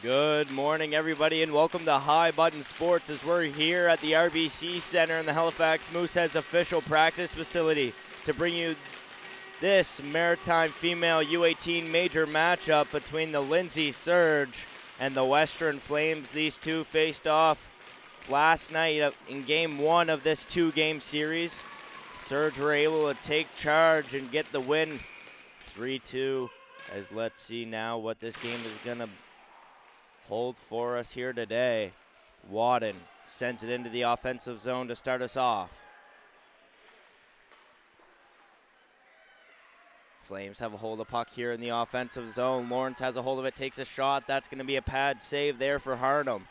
Good morning, everybody, and welcome to High Button Sports as we're here at the RBC Center in the Halifax Mooseheads official practice facility to bring you this Maritime Female U18 major matchup between the Lindsay Surge and the Western Flames. These two faced off last night in Game 1 of this two-game series. Surge were able to take charge and get the win 3-2. As let's see now what this game is going to hold for us here today. Wadden sends it into the offensive zone to start us off. Flames have a hold of puck here in the offensive zone. Lawrence has a hold of it, takes a shot. That's going to be a pad save there for Harnham.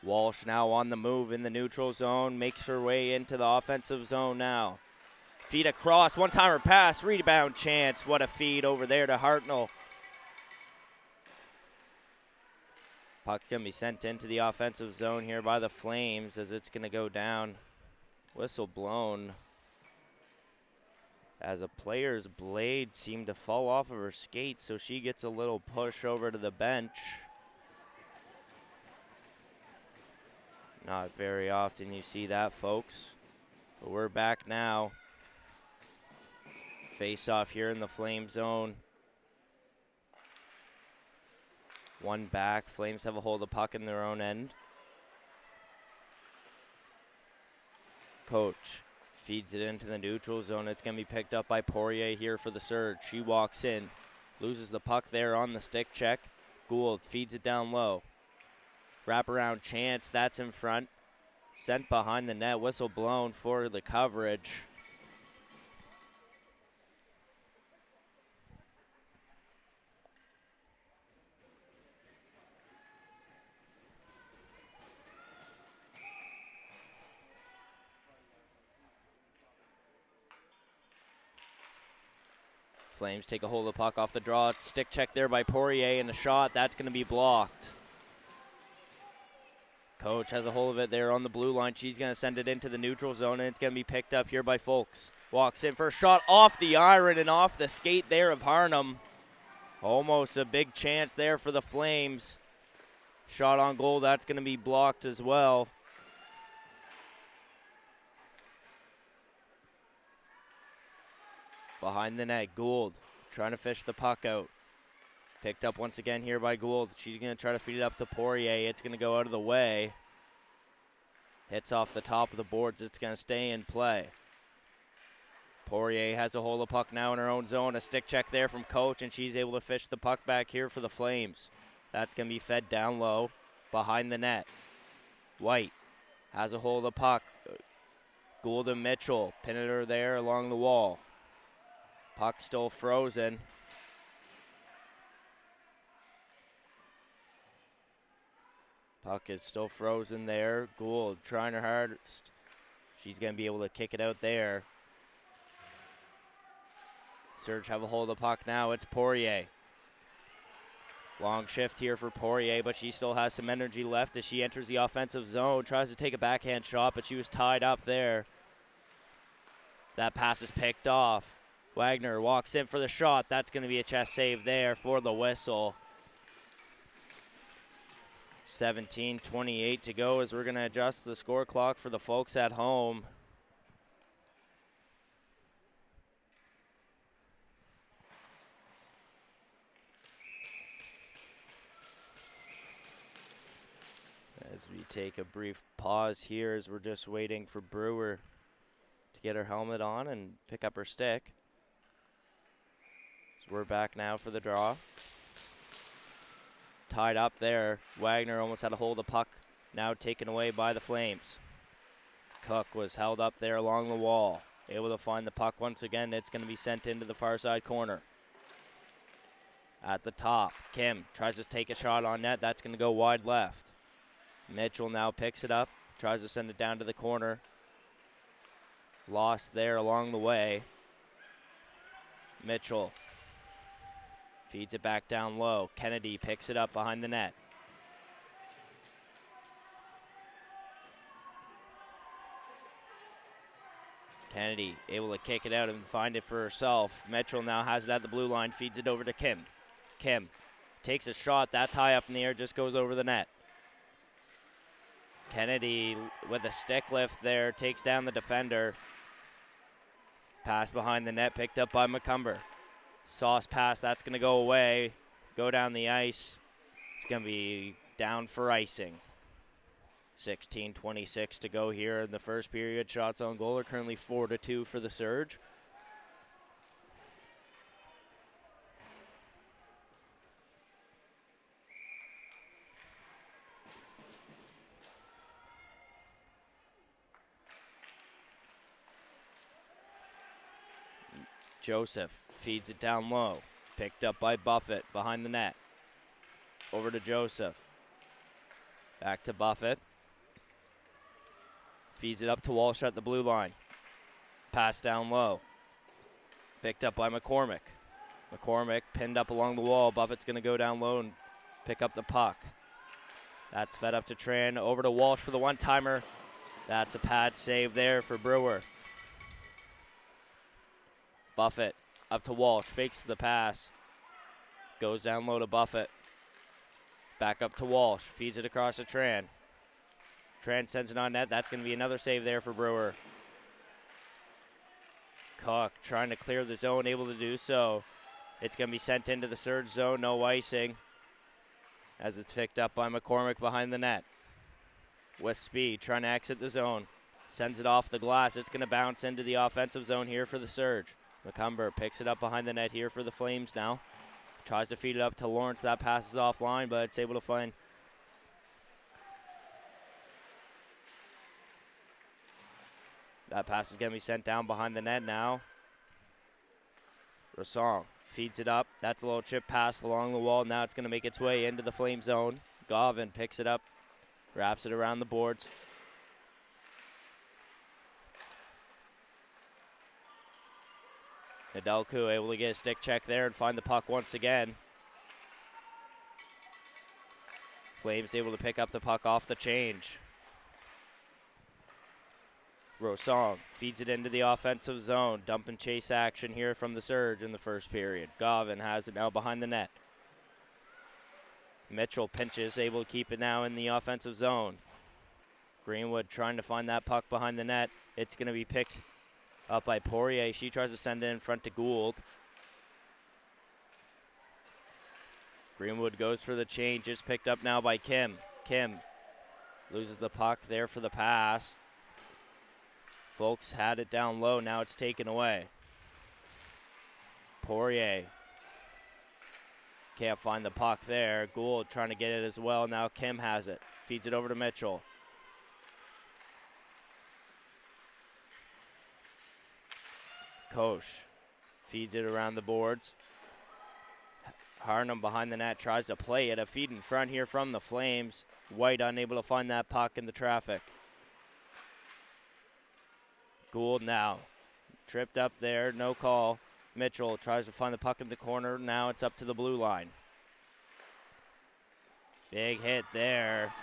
Walsh now on the move in the neutral zone, makes her way into the offensive zone now. Feed across, one-timer pass, rebound chance. What a feed over there to Hartnell. Puck going to be sent into the offensive zone here by the Flames as it's going to go down. Whistle blown as a player's blade seemed to fall off of her skate, so she gets a little push over to the bench. Not very often you see that, folks. But we're back now. Face off here in the Flame zone. One back. Flames have a hold of puck in their own end. Coach feeds it into the neutral zone. It's going to be picked up by Poirier here for the Surge. She walks in, loses the puck there on the stick check. Gould feeds it down low. Wraparound chance, that's in front. Sent behind the net, whistle blown for the coverage. Flames take a hold of the puck off the draw. Stick check there by Poirier, and a shot. That's going to be blocked. Coach has a hold of it there on the blue line. She's going to send it into the neutral zone, and it's going to be picked up here by Folks. Walks in for a shot off the iron and off the skate there of Harnham. Almost a big chance there for the Flames. Shot on goal. That's going to be blocked as well. Behind the net, Gould trying to fish the puck out. Picked up once again here by Gould. She's going to try to feed it up to Poirier. It's going to go out of the way. Hits off the top of the boards. It's going to stay in play. Poirier has a hold of puck now in her own zone. A stick check there from Coach, and she's able to fish the puck back here for the Flames. That's going to be fed down low behind the net. White has a hold of puck. Gould and Mitchell pinning her there along the wall. Puck still frozen. Puck is still frozen there. Gould trying her hardest. She's going to be able to kick it out there. Surge have a hold of puck now. It's Poirier. Long shift here for Poirier, but she still has some energy left as she enters the offensive zone. Tries to take a backhand shot, but she was tied up there. That pass is picked off. Wagner walks in for the shot. That's going to be a chest save there for the whistle. 17:28 to go as we're going to adjust the score clock for the folks at home. As we take a brief pause here as we're just waiting for Brewer to get her helmet on and pick up her stick. So we're back now for the draw. Tied up there. Wagner almost had a hold of the puck. Now taken away by the Flames. Cook was held up there along the wall. Able to find the puck once again. It's going to be sent into the far side corner. At the top, Kim tries to take a shot on net. That's going to go wide left. Mitchell now picks it up. Tries to send it down to the corner. Lost there along the way. Mitchell feeds it back down low. Kennedy picks it up behind the net. Kennedy able to kick it out and find it for herself. Mitchell now has it at the blue line, feeds it over to Kim. Kim takes a shot. That's high up in the air, just goes over the net. Kennedy with a stick lift there, takes down the defender. Pass behind the net, picked up by McCumber. Sauce pass, that's going to go away. Go down the ice. It's going to be down for icing. 16:26 to go here in the first period. Shots on goal are currently 4-2 for the Surge. Joseph feeds it down low. Picked up by Buffett behind the net. Over to Joseph. Back to Buffett. Feeds it up to Walsh at the blue line. Pass down low. Picked up by McCormick. McCormick pinned up along the wall. Buffett's going to go down low and pick up the puck. That's fed up to Tran. Over to Walsh for the one-timer. That's a pad save there for Brewer. Buffett up to Walsh, fakes the pass. Goes down low to Buffett. Back up to Walsh, feeds it across to Tran. Tran sends it on net. That's going to be another save there for Brewer. Cook trying to clear the zone, able to do so. It's going to be sent into the Surge zone, no icing. As it's picked up by McCormick behind the net. With speed, trying to exit the zone. Sends it off the glass. It's going to bounce into the offensive zone here for the Surge. McCumber picks it up behind the net here for the Flames now. Tries to feed it up to Lawrence. That passes offline, but it's able to find. That pass is going to be sent down behind the net now. Rosong feeds it up. That's a little chip pass along the wall. Now it's going to make its way into the Flame zone. Govin picks it up, wraps it around the boards. Nedelku able to get a stick check there and find the puck once again. Flames able to pick up the puck off the change. Rosong feeds it into the offensive zone. Dump and chase action here from the Surge in the first period. Govin has it now behind the net. Mitchell pinches, able to keep it now in the offensive zone. Greenwood trying to find that puck behind the net. It's going to be picked up by Poirier. She tries to send it in front to Gould. Greenwood goes for the change. It's picked up now by Kim. Kim loses the puck there for the pass. Folks had it down low. Now it's taken away. Poirier can't find the puck there. Gould trying to get it as well. Now Kim has it. Feeds it over to Mitchell. Koch feeds it around the boards. Harnum behind the net tries to play it. A feed in front here from the Flames. White unable to find that puck in the traffic. Gould now tripped up there, no call. Mitchell tries to find the puck in the corner. Now it's up to the blue line. Big hit there.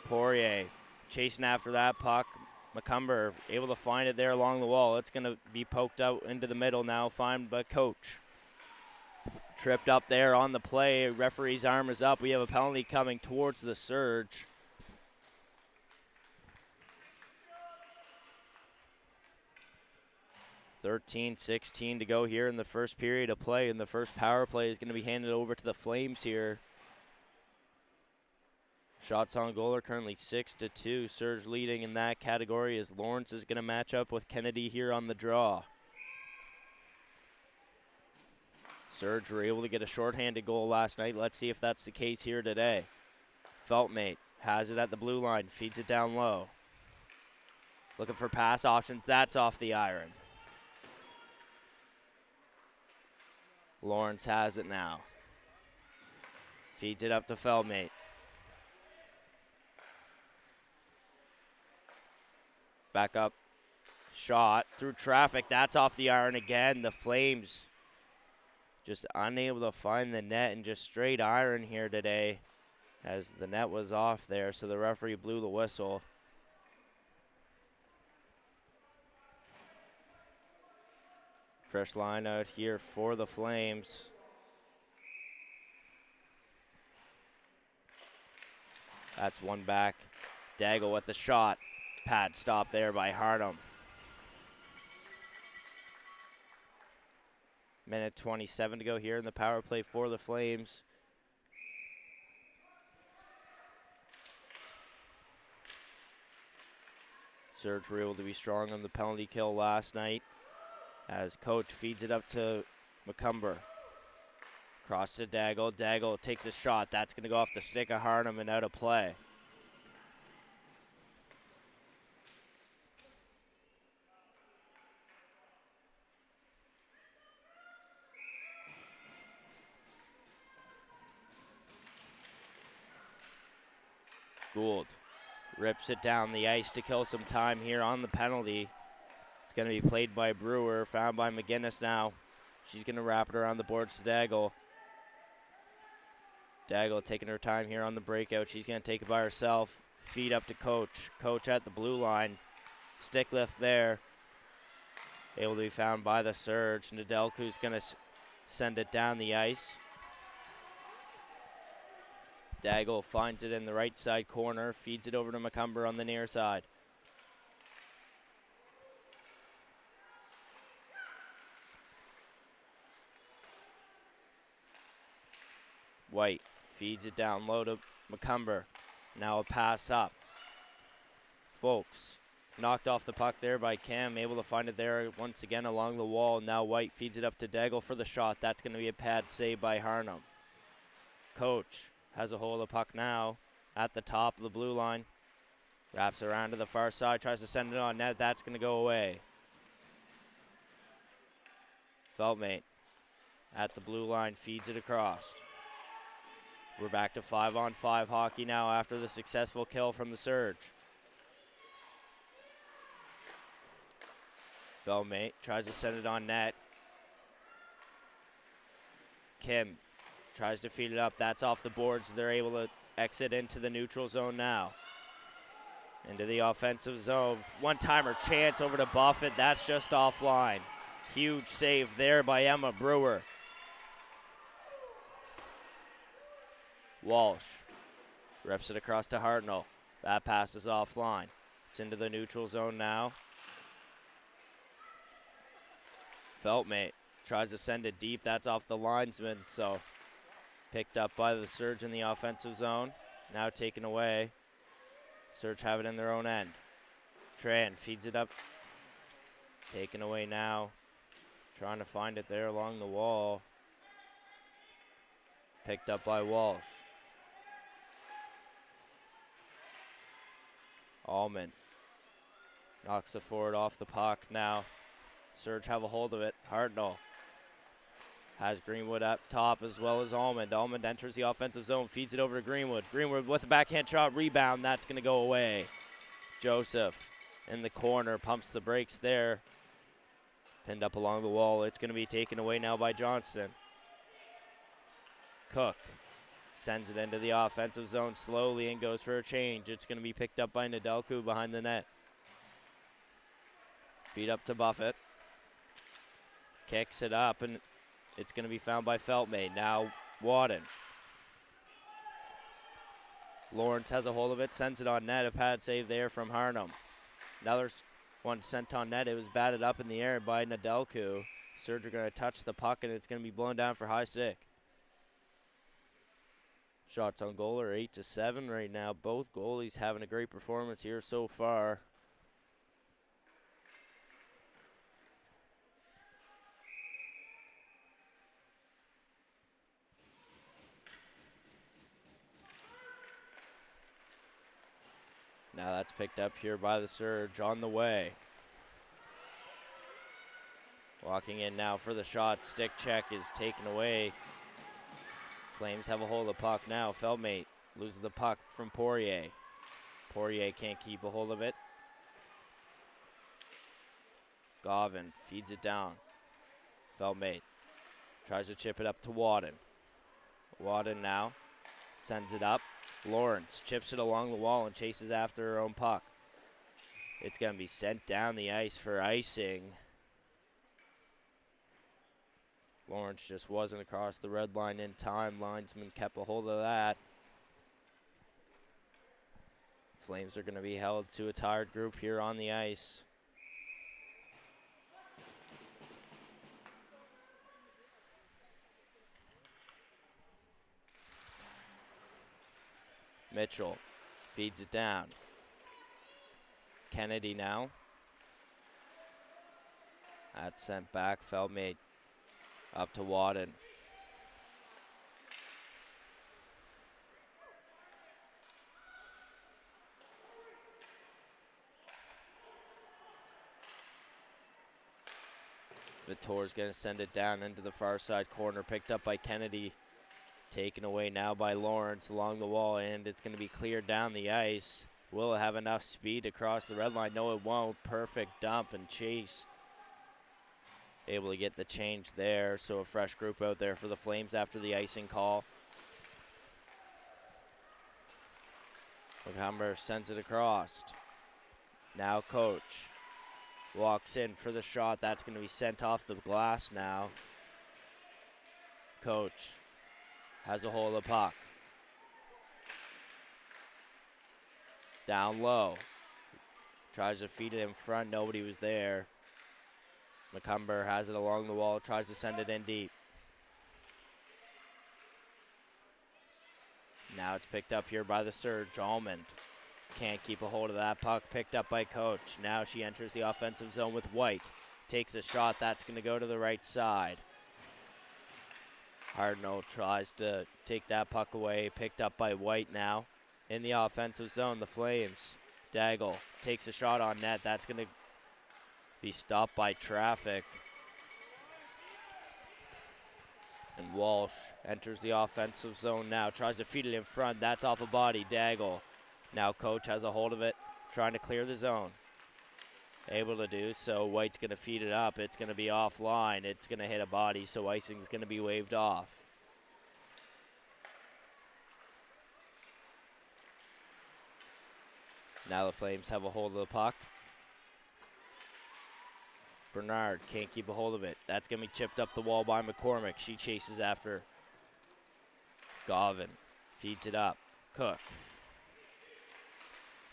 Poirier chasing after that puck. McCumber able to find it there along the wall. It's going to be poked out into the middle now, found by Coach. Tripped up there on the play. Referee's arm is up. We have a penalty coming towards the Surge. .16 to go here in the first period of play, and the first power play is going to be handed over to the Flames here. Shots on goal are currently 6-2. Surge leading in that category as Lawrence is going to match up with Kennedy here on the draw. Surge were able to get a shorthanded goal last night. Let's see if that's the case here today. Feltmate has it at the blue line, feeds it down low. Looking for pass options. That's off the iron. Lawrence has it now. Feeds it up to Feldmate. Back up. Shot through traffic. That's off the iron again. The Flames just unable to find the net and just straight iron here today as the net was off there, so the referee blew the whistle. Fresh line out here for the Flames. That's one back. Daigle with the shot. Pad stop there by Harnum. Minute 27 to go here in the power play for the Flames. Surge were able to be strong on the penalty kill last night as coach feeds it up to McCumber. Cross to Daigle. Daigle takes a shot. That's going to go off the stick of Harnum and out of play. Gould rips it down the ice to kill some time here on the penalty. It's going to be played by Brewer, found by McGinnis now. She's going to wrap it around the boards to Daigle. Daigle taking her time here on the breakout. She's going to take it by herself. Feed up to Coach. Coach at the blue line. Stick lift there. Able to be found by the Surge. Nedelku's going to send it down the ice. Daigle finds it in the right side corner. Feeds it over to McCumber on the near side. White feeds it down low to McCumber. Now a pass up. Folks knocked off the puck there by Cam, able to find it there once again along the wall. Now White feeds it up to Daigle for the shot. That's going to be a pad save by Harnum. Coach has a hold of the puck now at the top of the blue line. Wraps around to the far side, tries to send it on net. That's going to go away. Feltmate at the blue line feeds it across. We're back to 5-on-5 hockey now after the successful kill from the Surge. Feltmate tries to send it on net. Kim tries to feed it up. That's off the boards. They're able to exit into the neutral zone now. Into the offensive zone. One-timer chance over to Buffett. That's just offline. Huge save there by Emma Brewer. Walsh refs it across to Hartnell. That pass is offline. It's into the neutral zone now. Feltmate tries to send it deep. That's off the linesman, so picked up by the Surge in the offensive zone. Now taken away. Surge have it in their own end. Tran feeds it up. Taken away now. Trying to find it there along the wall. Picked up by Walsh. Allman knocks the forward off the puck now. Surge have a hold of it. Hartnell has Greenwood up top as well as Almond. Almond enters the offensive zone, feeds it over to Greenwood. Greenwood with a backhand shot, rebound. That's going to go away. Joseph in the corner, pumps the brakes there. Pinned up along the wall. It's going to be taken away now by Johnston. Cook sends it into the offensive zone slowly and goes for a change. It's going to be picked up by Nedelku behind the net. Feed up to Buffett. Kicks it up, and it's going to be found by Feltmate. Now Wadden. Lawrence has a hold of it, sends it on net. A pad save there from Harnum. Another one sent on net. It was batted up in the air by Nedelku. Surge are going to touch the puck, and it's going to be blown down for high stick. Shots on goal are 8-7 right now. Both goalies having a great performance here so far. Now that's picked up here by the Surge on the way. Walking in now for the shot. Stick check is taken away. Flames have a hold of the puck now. Feltmate loses the puck from Poirier. Poirier can't keep a hold of it. Govan feeds it down. Feltmate tries to chip it up to Wadden. Wadden now sends it up. Lawrence chips it along the wall and chases after her own puck. It's going to be sent down the ice for icing. Lawrence just wasn't across the red line in time. Linesman kept a hold of that. Flames are going to be held to a tired group here on the ice. Mitchell feeds it down. Kennedy now. That's sent back. Feldmate up to Wadden. Vittor's going to send it down into the far side corner. Picked up by Kennedy. Taken away now by Lawrence along the wall, and it's going to be cleared down the ice. Will it have enough speed to cross the red line? No, it won't. Perfect dump and chase. Able to get the change there, so a fresh group out there for the Flames after the icing call. McCumber sends it across. Now Coach walks in for the shot. That's going to be sent off the glass now. Coach has a hold of the puck. Down low. Tries to feed it in front. Nobody was there. McCumber has it along the wall. Tries to send it in deep. Now it's picked up here by the Surge. Almond can't keep a hold of that puck. Picked up by Coach. Now she enters the offensive zone with White. Takes a shot. That's going to go to the right side. Hardno tries to take that puck away. Picked up by White now. In the offensive zone, the Flames. Daigle takes a shot on net. That's going to be stopped by traffic. And Walsh enters the offensive zone now. Tries to feed it in front. That's off a body. Daigle. Now Coach has a hold of it. Trying to clear the zone. Able to do so. White's going to feed it up. It's going to be offline. It's going to hit a body, so icing's going to be waved off. Now the Flames have a hold of the puck. Bernard can't keep a hold of it. That's going to be chipped up the wall by McCormick. She chases after Govan. Feeds it up. Cook.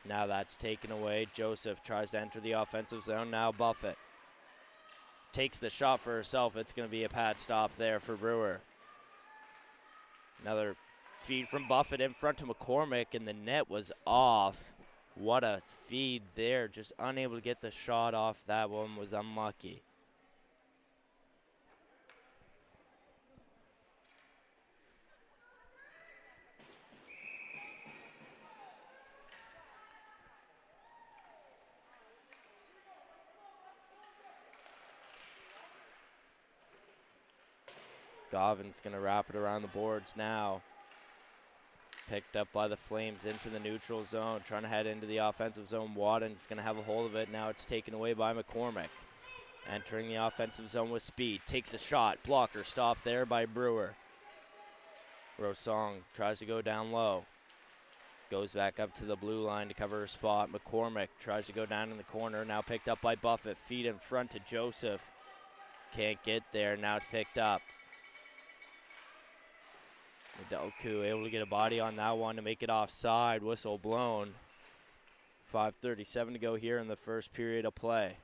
Now that's taken away. Joseph tries to enter the offensive zone. Now Buffett takes the shot for herself. It's going to be a pad stop there for Brewer. Another feed from Buffett in front to McCormick, and the net was off. What a feed there. Just unable to get the shot off. That one was unlucky. Govan's going to wrap it around the boards now. Picked up by the Flames into the neutral zone. Trying to head into the offensive zone. Wadden's going to have a hold of it. Now it's taken away by McCormick. Entering the offensive zone with speed. Takes a shot. Blocker stopped there by Brewer. Rosong tries to go down low. Goes back up to the blue line to cover her spot. McCormick tries to go down in the corner. Now picked up by Buffett. Feed in front to Joseph. Can't get there. Now it's picked up. Doku able to get a body on that one to make it offside. Whistle blown. 5:37 to go here in the first period of play.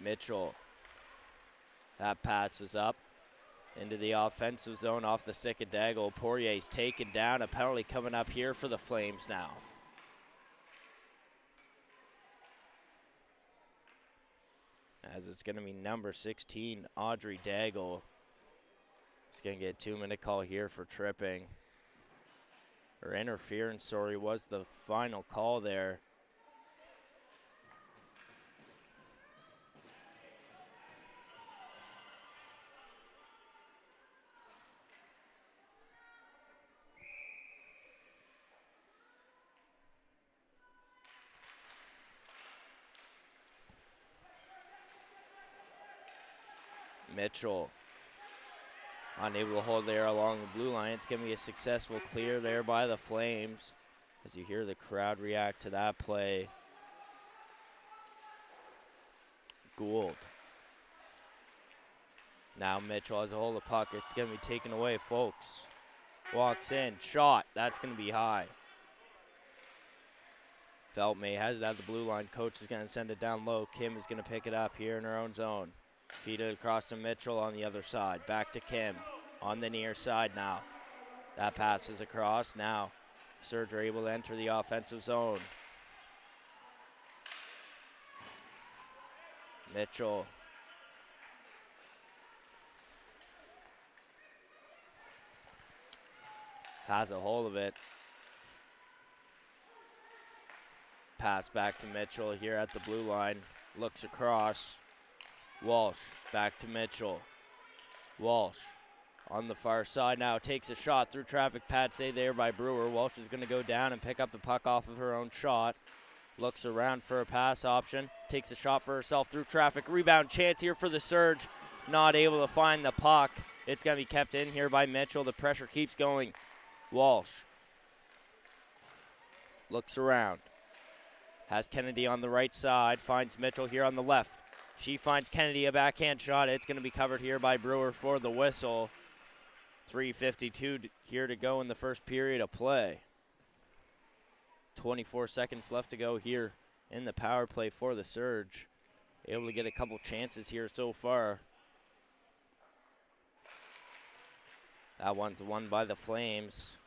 Mitchell. That pass is up into the offensive zone off the stick of Daigle. Poirier's taken down. A penalty coming up here for the Flames now. As it's going to be number 16, Audrey Daigle. He's going to get a 2-minute call here for tripping. Or interference, sorry, was the final call there. Mitchell Unable to hold there along the blue line. It's going to be a successful clear there by the Flames as you hear the crowd react to that play. Gould. Now Mitchell has a hold of the puck. It's going to be taken away, folks. Walks in, shot. That's going to be high. Feltmay has it at the blue line. Coach is going to send it down low. Kim is going to pick it up here in her own zone. Feed it across to Mitchell on the other side. Back to Kim on the near side now. That passes across. Now Surge are able to enter the offensive zone. Mitchell. Has a hold of it. Pass back to Mitchell here at the blue line. Looks across. Walsh back to Mitchell. Walsh on the far side now takes a shot through traffic. Pad stay there by Brewer. Walsh is going to go down and pick up the puck off of her own shot. Looks around for a pass option. Takes a shot for herself through traffic. Rebound chance here for the Surge. Not able to find the puck. It's going to be kept in here by Mitchell. The pressure keeps going. Walsh looks around. Has Kennedy on the right side. Finds Mitchell here on the left. She finds Kennedy a backhand shot. It's going to be covered here by Brewer for the whistle. 3:52 here to go in the first period of play. 24 seconds left to go here in the power play for the Surge. Able to get a couple chances here so far. That one's won by the Flames.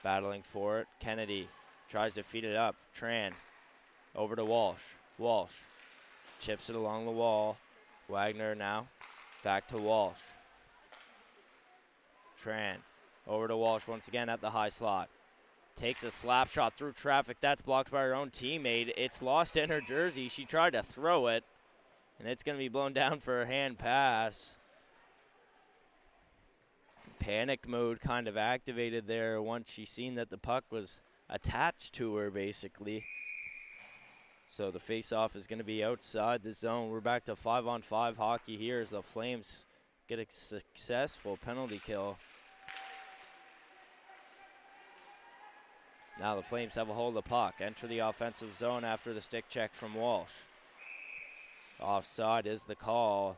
Battling for it. Kennedy tries to feed it up. Tran over to Walsh. Walsh chips it along the wall. Wagner now back to Walsh. Tran over to Walsh once again at the high slot. Takes a slap shot through traffic. That's blocked by her own teammate. It's lost in her jersey. She tried to throw it, and it's going to be blown down for a hand pass. Panic mode kind of activated there once she seen that the puck was attached to her, basically. So the face-off is going to be outside the zone. We're back to 5-on-5 hockey here as the Flames get a successful penalty kill. Now the Flames have a hold of the puck. Enter the offensive zone after the stick check from Walsh. Offside is the call.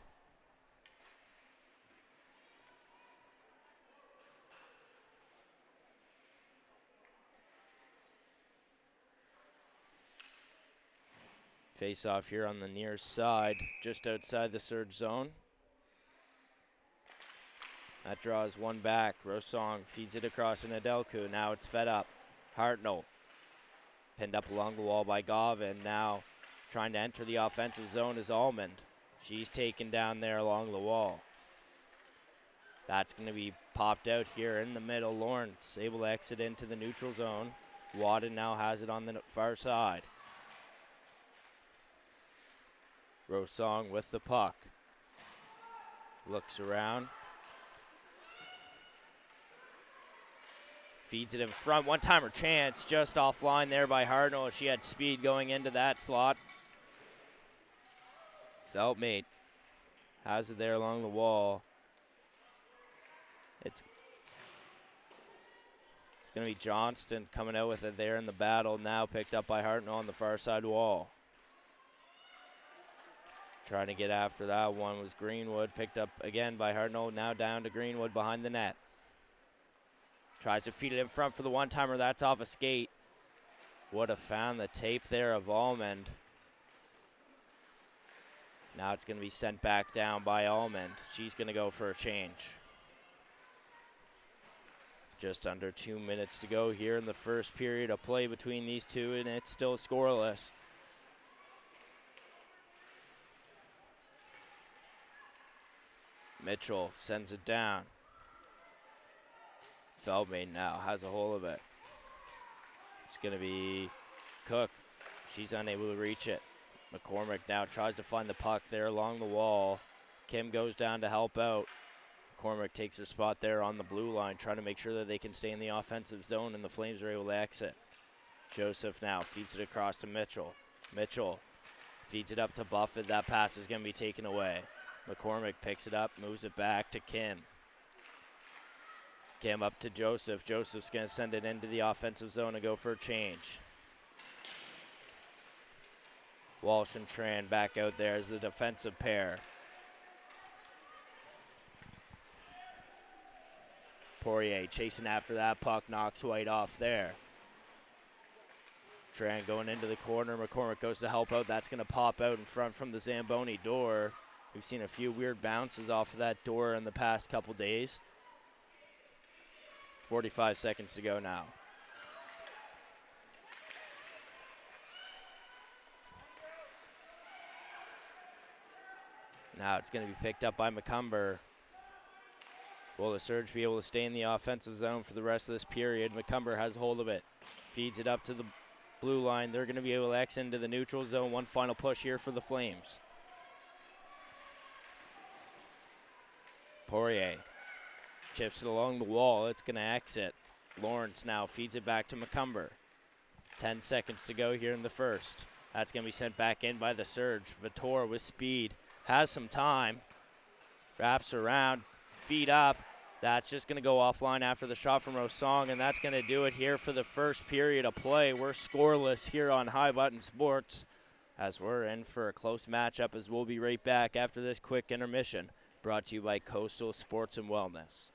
Face off here on the near side, just outside the Surge zone. That draws one back. Rosong feeds it across to Nedelku. Now it's fed up. Hartnell pinned up along the wall by Govin. Now trying to enter the offensive zone is Almond. She's taken down there along the wall. That's going to be popped out here in the middle. Lawrence able to exit into the neutral zone. Wadden now has it on the far side. Rosong with the puck. Looks around. Feeds it in front. One-timer chance just offline there by Hartnell. She had speed going into that slot. Feltmate has it there along the wall. It's going to be Johnston coming out with it there in the battle. Now picked up by Hartnell on the far side wall. Trying to get after that one was Greenwood. Picked up again by Hartnell. Now down to Greenwood behind the net. Tries to feed it in front for the one-timer. That's off a skate. Would have found the tape there of Almond. Now it's going to be sent back down by Almond. She's going to go for a change. Just under 2 minutes to go here in the first period of play between these two, and it's still scoreless. Mitchell sends it down. Feldman now has a hold of it. It's going to be Cook. She's unable to reach it. McCormick now tries to find the puck there along the wall. Kim goes down to help out. McCormick takes her spot there on the blue line, trying to make sure that they can stay in the offensive zone, and the Flames are able to exit. Joseph now feeds it across to Mitchell. Mitchell feeds it up to Buffett. That pass is going to be taken away. McCormick picks it up, moves it back to Kim. Kim up to Joseph. Joseph's going to send it into the offensive zone and go for a change. Walsh and Tran back out there as the defensive pair. Poirier chasing after that puck, knocks White off there. Tran going into the corner. McCormick goes to help out. That's going to pop out in front from the Zamboni door. We've seen a few weird bounces off of that door in the past couple days. 45 seconds to go now. Now it's going to be picked up by McCumber. Will the Surge be able to stay in the offensive zone for the rest of this period? McCumber has hold of it. Feeds it up to the blue line. They're going to be able to X into the neutral zone. One final push here for the Flames. Poirier chips it along the wall. It's going to exit. Lawrence now feeds it back to McCumber. 10 seconds to go here in the first. That's going to be sent back in by the Surge. Vittor with speed. Has some time. Wraps around. Feet up. That's just going to go offline after the shot from Rosong, and that's going to do it here for the first period of play. We're scoreless here on High Button Sports as we're in for a close matchup, as we'll be right back after this quick intermission, brought to you by Coastal Sports and Wellness.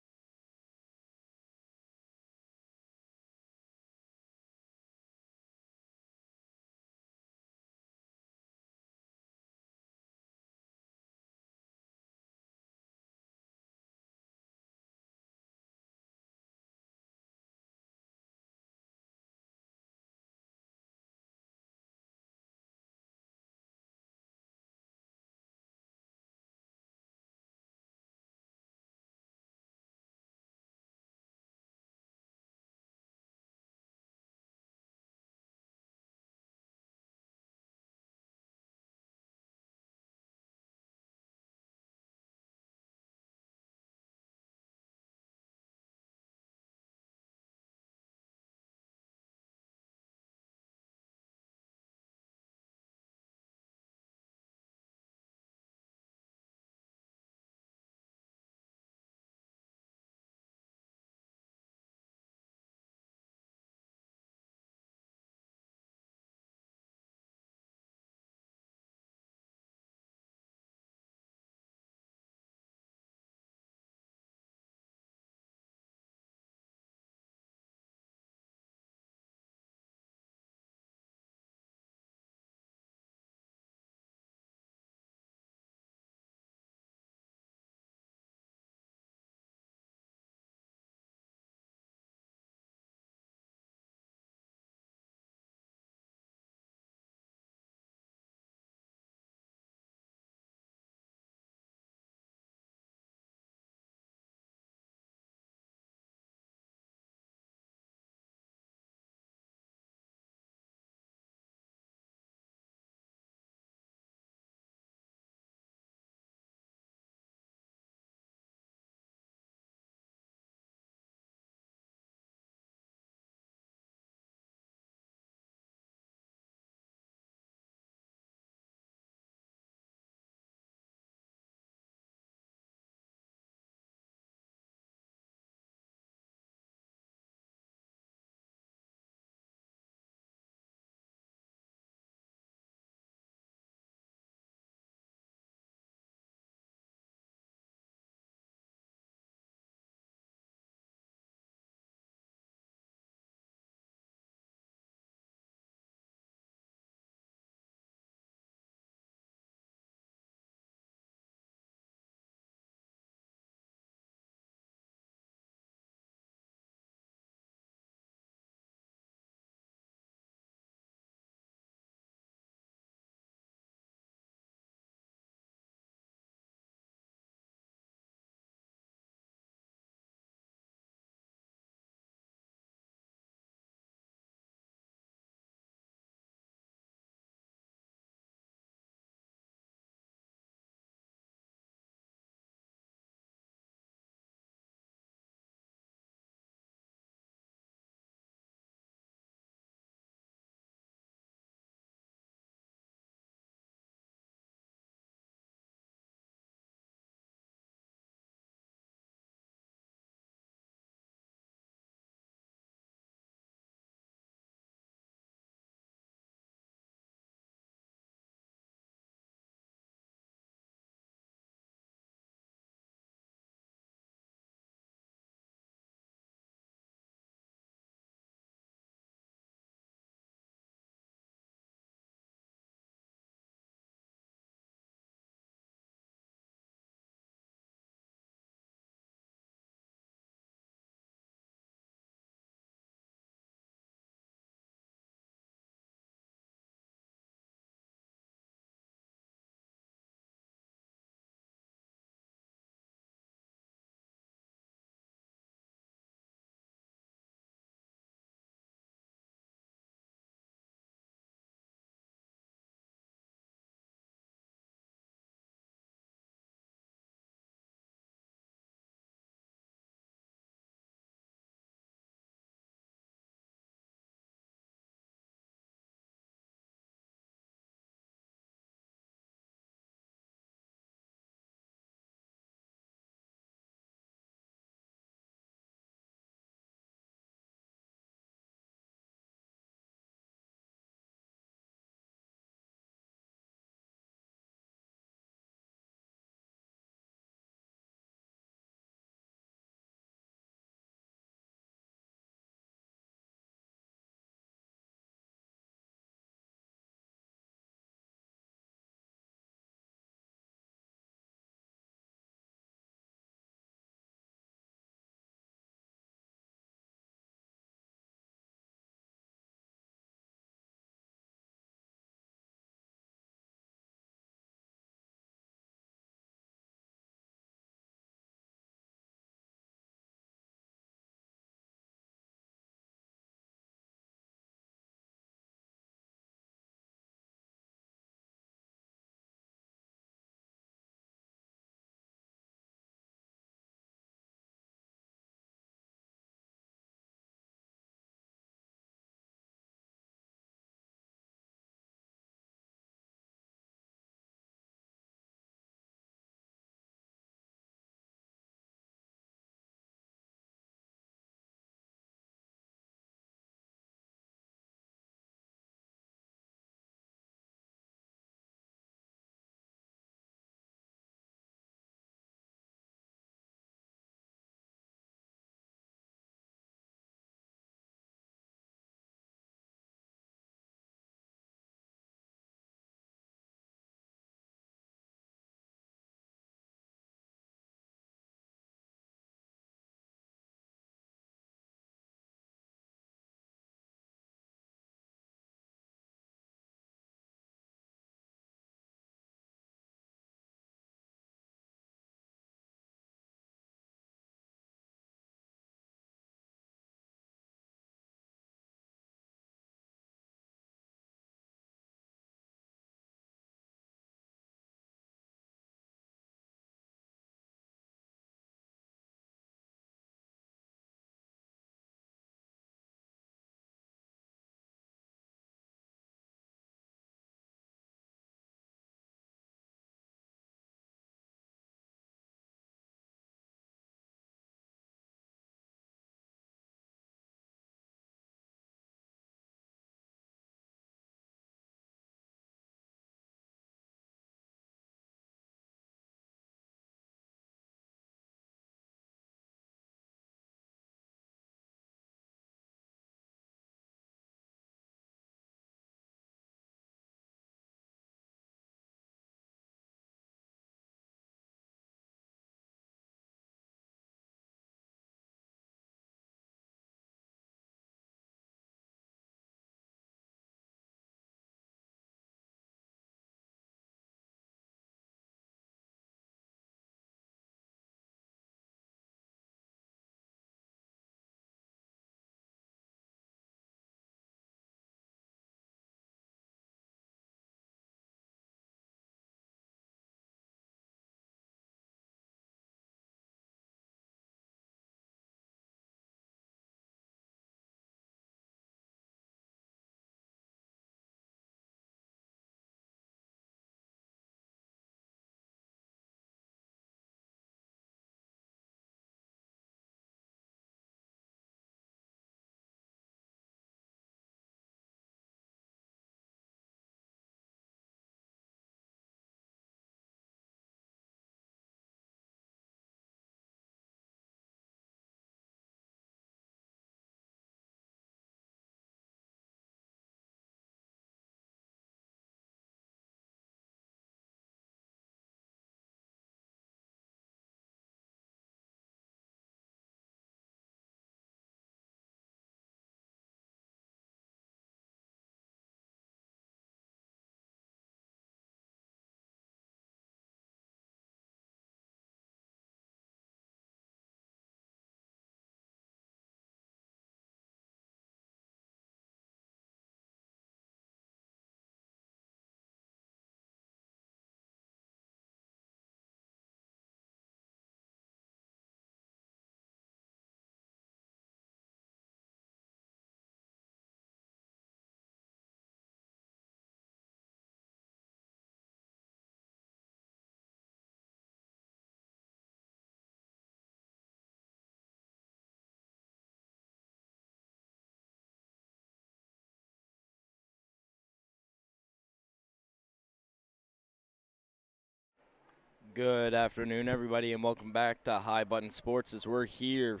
Good afternoon, everybody, and welcome back to High Button Sports as we're here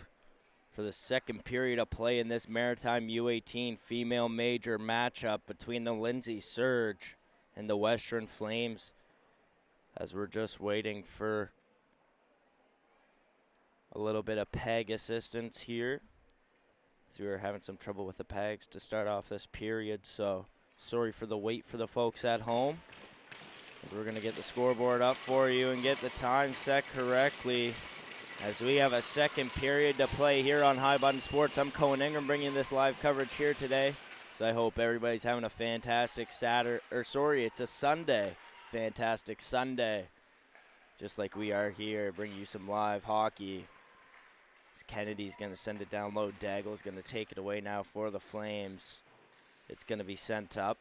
for the second period of play in this Maritime U18 female major matchup between the Lindsay Surge and the Western Flames, as we're just waiting for a little bit of PEG assistance here, as we were having some trouble with the PEGs to start off this period, so sorry for the wait for the folks at home. We're going to get the scoreboard up for you and get the time set correctly as we have a second period to play here on High Button Sports. I'm Cohen Ingram bringing this live coverage here today. So I hope everybody's having a fantastic it's a Sunday. Fantastic Sunday. Just like we are here, bringing you some live hockey. Kennedy's going to send it down low. Daggle's going to take it away now for the Flames. It's going to be sent up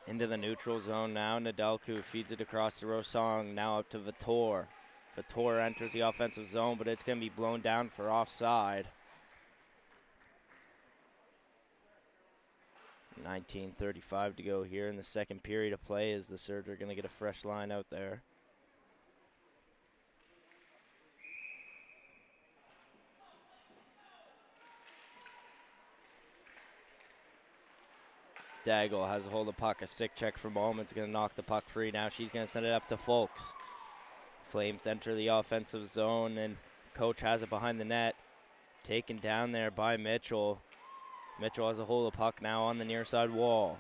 into the neutral zone now. Nedelku feeds it across to Rosong, now up to Vitor. Vitor enters the offensive zone, but it's going to be blown down for offside. 19:35 to go here in the second period of play as the Surge are going to get a fresh line out there. Daggle has a hold of the puck, a stick check from Bowman's going to knock the puck free. Now she's going to send it up to Folks. Flames enter the offensive zone, and Coach has it behind the net. Taken down there by Mitchell. Mitchell has a hold of the puck now on the near side wall.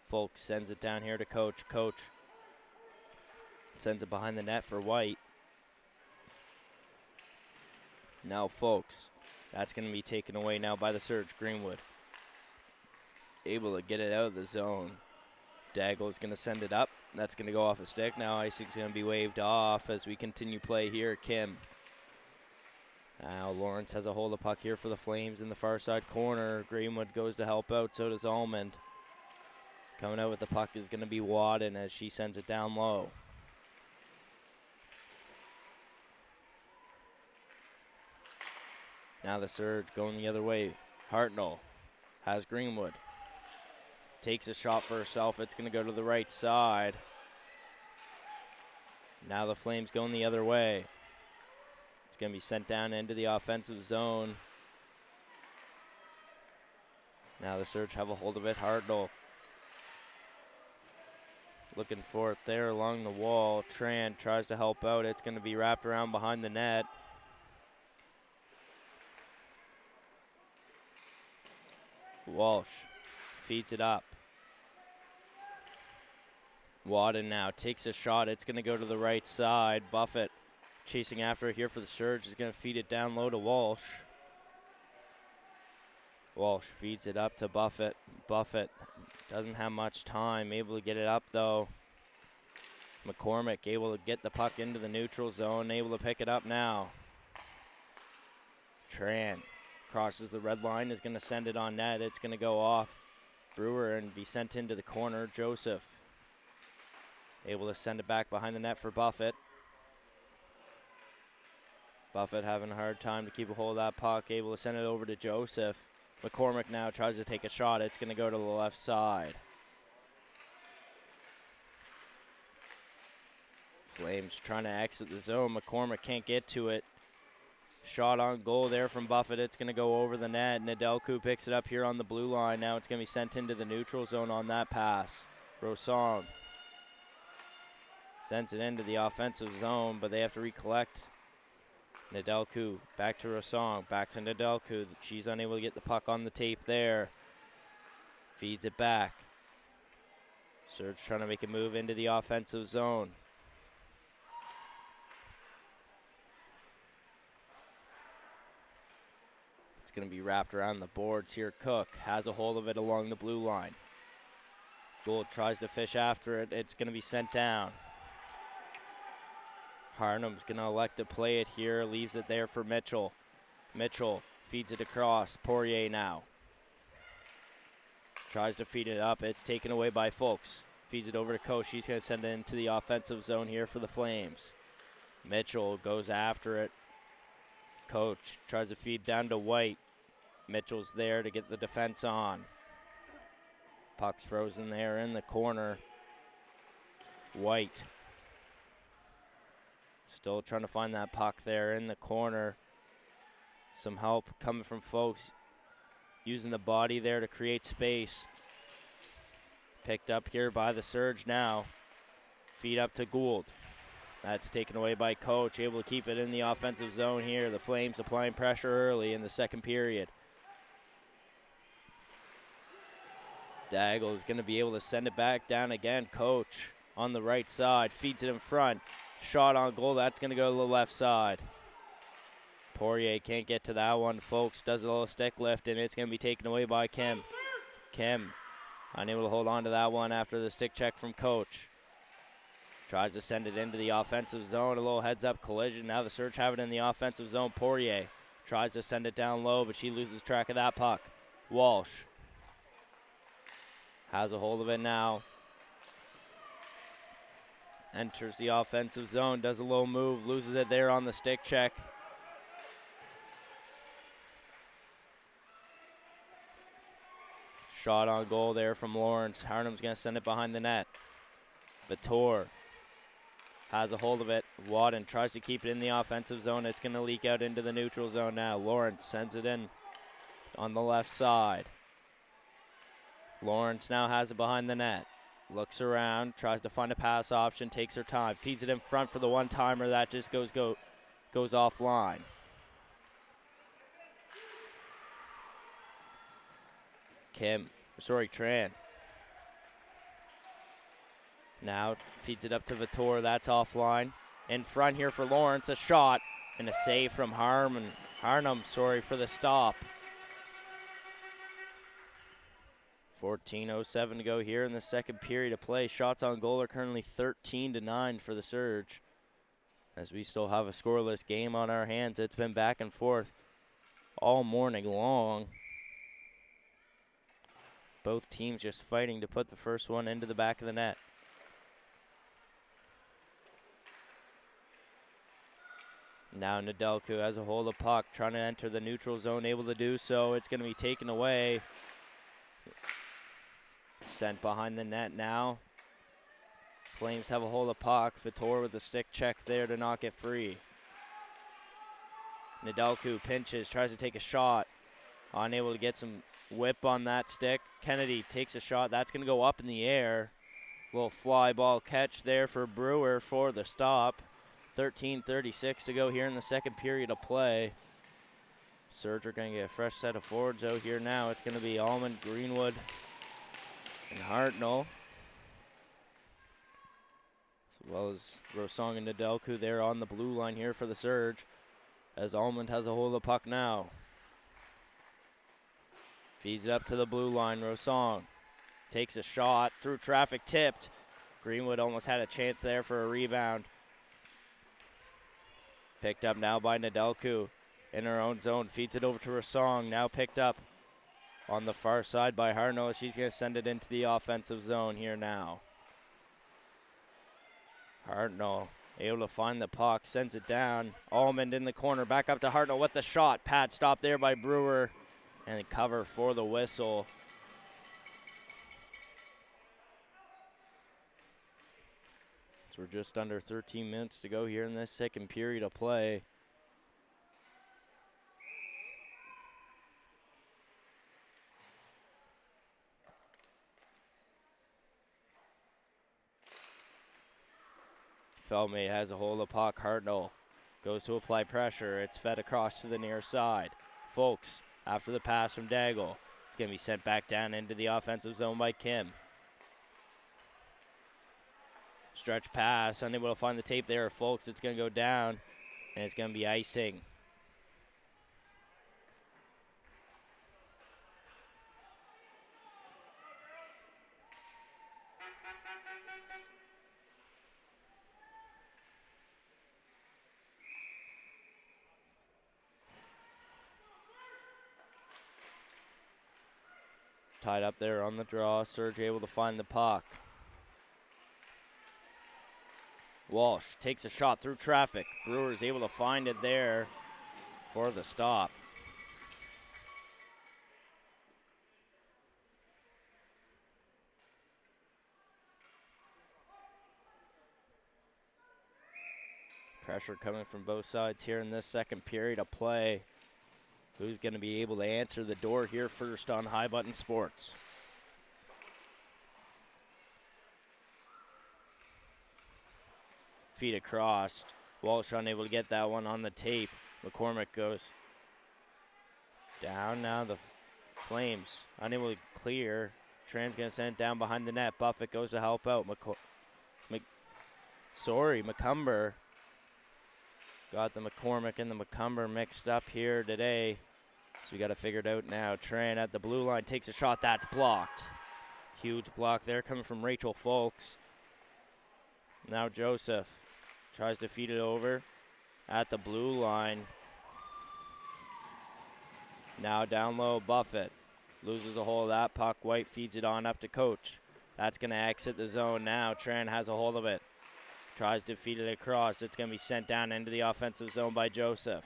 Folks sends it down here to Coach. Coach sends it behind the net for White. Now Folks. That's going to be taken away now by the Surge. Greenwood able to get it out of the zone. Daggle is going to send it up. That's going to go off a stick. Now icing's going to be waved off as we continue play here. Kim. Now Lawrence has a hold of the puck here for the Flames in the far side corner. Greenwood goes to help out. So does Almond. Coming out with the puck is going to be Wadden as she sends it down low. Now the Surge going the other way. Hartnell has Greenwood. Takes a shot for herself. It's going to go to the right side. Now the Flames going the other way. It's going to be sent down into the offensive zone. Now the Surge have a hold of it. Hartnell looking for it there along the wall. Tran tries to help out. It's going to be wrapped around behind the net. Walsh feeds it up. Wadden now takes a shot. It's going to go to the right side. Buffett chasing after it here for the Surge is going to feed it down low to Walsh. Walsh feeds it up to Buffett. Buffett doesn't have much time. Able to get it up, though. McCormick able to get the puck into the neutral zone. Able to pick it up now. Tran crosses the red line. Is going to send it on net. It's going to go off Brewer and be sent into the corner. Joseph able to send it back behind the net for Buffett. Buffett having a hard time to keep a hold of that puck. Able to send it over to Joseph. McCormick now tries to take a shot. It's going to go to the left side. Flames trying to exit the zone. McCormick can't get to it. Shot on goal there from Buffett. It's going to go over the net. Nedelku picks it up here on the blue line. Now it's going to be sent into the neutral zone on that pass. Rosong sends it into the offensive zone, but they have to recollect. Nedelku back to Rosong. Back to Nedelku. She's unable to get the puck on the tape there. Feeds it back. Surge trying to make a move into the offensive zone. It's going to be wrapped around the boards here. Cook has a hold of it along the blue line. Gould tries to fish after it. It's going to be sent down. Harnum's going to elect to play it here. Leaves it there for Mitchell. Mitchell feeds it across. Poirier now. Tries to feed it up. It's taken away by Folks. Feeds it over to Coach. She's going to send it into the offensive zone here for the Flames. Mitchell goes after it. Coach tries to feed down to White. Mitchell's there to get the defense on. Puck's frozen there in the corner. White Still trying to find that puck there in the corner. Some help coming from folks using the body there to create space. Picked up here by the Surge now. Feed up to Gould. That's taken away by Coach, able to keep it in the offensive zone here. The Flames applying pressure early in the second period. Daigle is going to be able to send it back down again. Coach on the right side, feeds it in front. Shot on goal, that's going to go to the left side. Poirier can't get to that one, folks. Does a little stick lift, and it's going to be taken away by Kim. Kim unable to hold on to that one after the stick check from Coach. Tries to send it into the offensive zone. A little heads-up collision. Now the Surge have it in the offensive zone. Poirier tries to send it down low, but she loses track of that puck. Walsh has a hold of it now. Enters the offensive zone, does a little move, loses it there on the stick check. Shot on goal there from Lawrence. Harnum's going to send it behind the net. Vitor has a hold of it. Wadden tries to keep it in the offensive zone. It's going to leak out into the neutral zone now. Lawrence sends it in on the left side. Lawrence now has it behind the net. Looks around, tries to find a pass option, takes her time, feeds it in front for the one-timer. That just goes offline. Tran. Now feeds it up to Vitor. That's offline. In front here for Lawrence, a shot and a save from Harnum for the stop. 14:07 to go here in the second period of play. Shots on goal are currently 13-9 for the Surge. As we still have a scoreless game on our hands, it's been back and forth all morning long. Both teams just fighting to put the first one into the back of the net. Now Nedelku has a hold of puck, trying to enter the neutral zone, able to do so. It's going to be taken away. Sent behind the net now. Flames have a hold of puck. Vitor with the stick check there to knock it free. Nedelku pinches, tries to take a shot. Unable to get some whip on that stick. Kennedy takes a shot. That's going to go up in the air. Little fly ball catch there for Brewer for the stop. 13:36 to go here in the second period of play. Surge are going to get a fresh set of forwards out here now. It's going to be Almond, Greenwood, and Hartnell, as well as Rosong and Nedelku there on the blue line here for the Surge, as Almond has a hold of the puck now. Feeds it up to the blue line. Rosong takes a shot through traffic, tipped. Greenwood almost had a chance there for a rebound. Picked up now by Nedelku in her own zone. Feeds it over to Rosong. Now picked up on the far side by Hartnell. She's going to send it into the offensive zone here now. Hartnell able to find the puck, sends it down. Almond in the corner, back up to Hartnell with the shot. Pad stop there by Brewer, and the cover for the whistle. So we're just under 13 minutes to go here in this second period of play. Feldmate has a hold of puck. Hartnell goes to apply pressure. It's fed across to the near side. Folks, after the pass from Daigle, it's going to be sent back down into the offensive zone by Kim. Stretch pass, unable to find the tape there. Folks, it's going to go down, and it's going to be icing. Tied up there on the draw. Surge able to find the puck. Walsh takes a shot through traffic. Brewer's able to find it there for the stop. Pressure coming from both sides here in this second period of play. Who's going to be able to answer the door here first on High Button Sports? Feet across. Walsh unable to get that one on the tape. McCormick goes down now. The Flames unable to clear. Tran's going to send it down behind the net. Buffett goes to help out. McCumber. Got the McCormick and the McCumber mixed up here today. So we got to figure it out now. Tran at the blue line takes a shot. That's blocked. Huge block there coming from Rachel Folks. Now Joseph tries to feed it over at the blue line. Now down low, Buffett loses a hold of that puck. White feeds it on up to Coach. That's going to exit the zone now. Tran has a hold of it. Tries to feed it across. It's going to be sent down into the offensive zone by Joseph.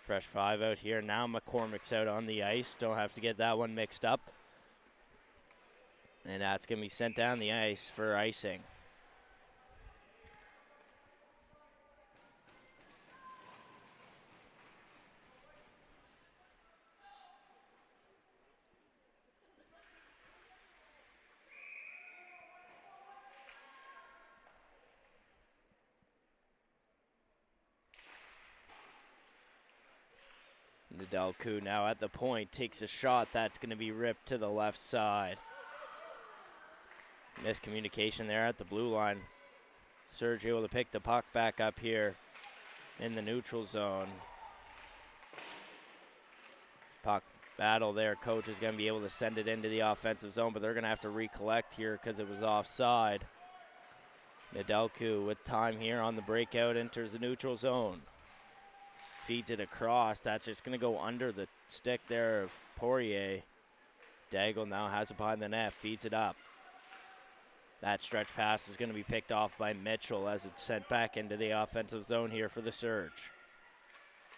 Fresh 5 out here. Now McCormick's out on the ice. Don't have to get that one mixed up. And that's going to be sent down the ice for icing. Nedelku now at the point, takes a shot. That's going to be ripped to the left side. Miscommunication there at the blue line. Surge able to pick the puck back up here in the neutral zone. Puck battle there. Coach is going to be able to send it into the offensive zone, but they're going to have to recollect here because it was offside. Nedelku with time here on the breakout enters the neutral zone. Feeds it across. That's just going to go under the stick there of Poirier. Daigle now has it behind the net. Feeds it up. That stretch pass is going to be picked off by Mitchell as it's sent back into the offensive zone here for the Surge.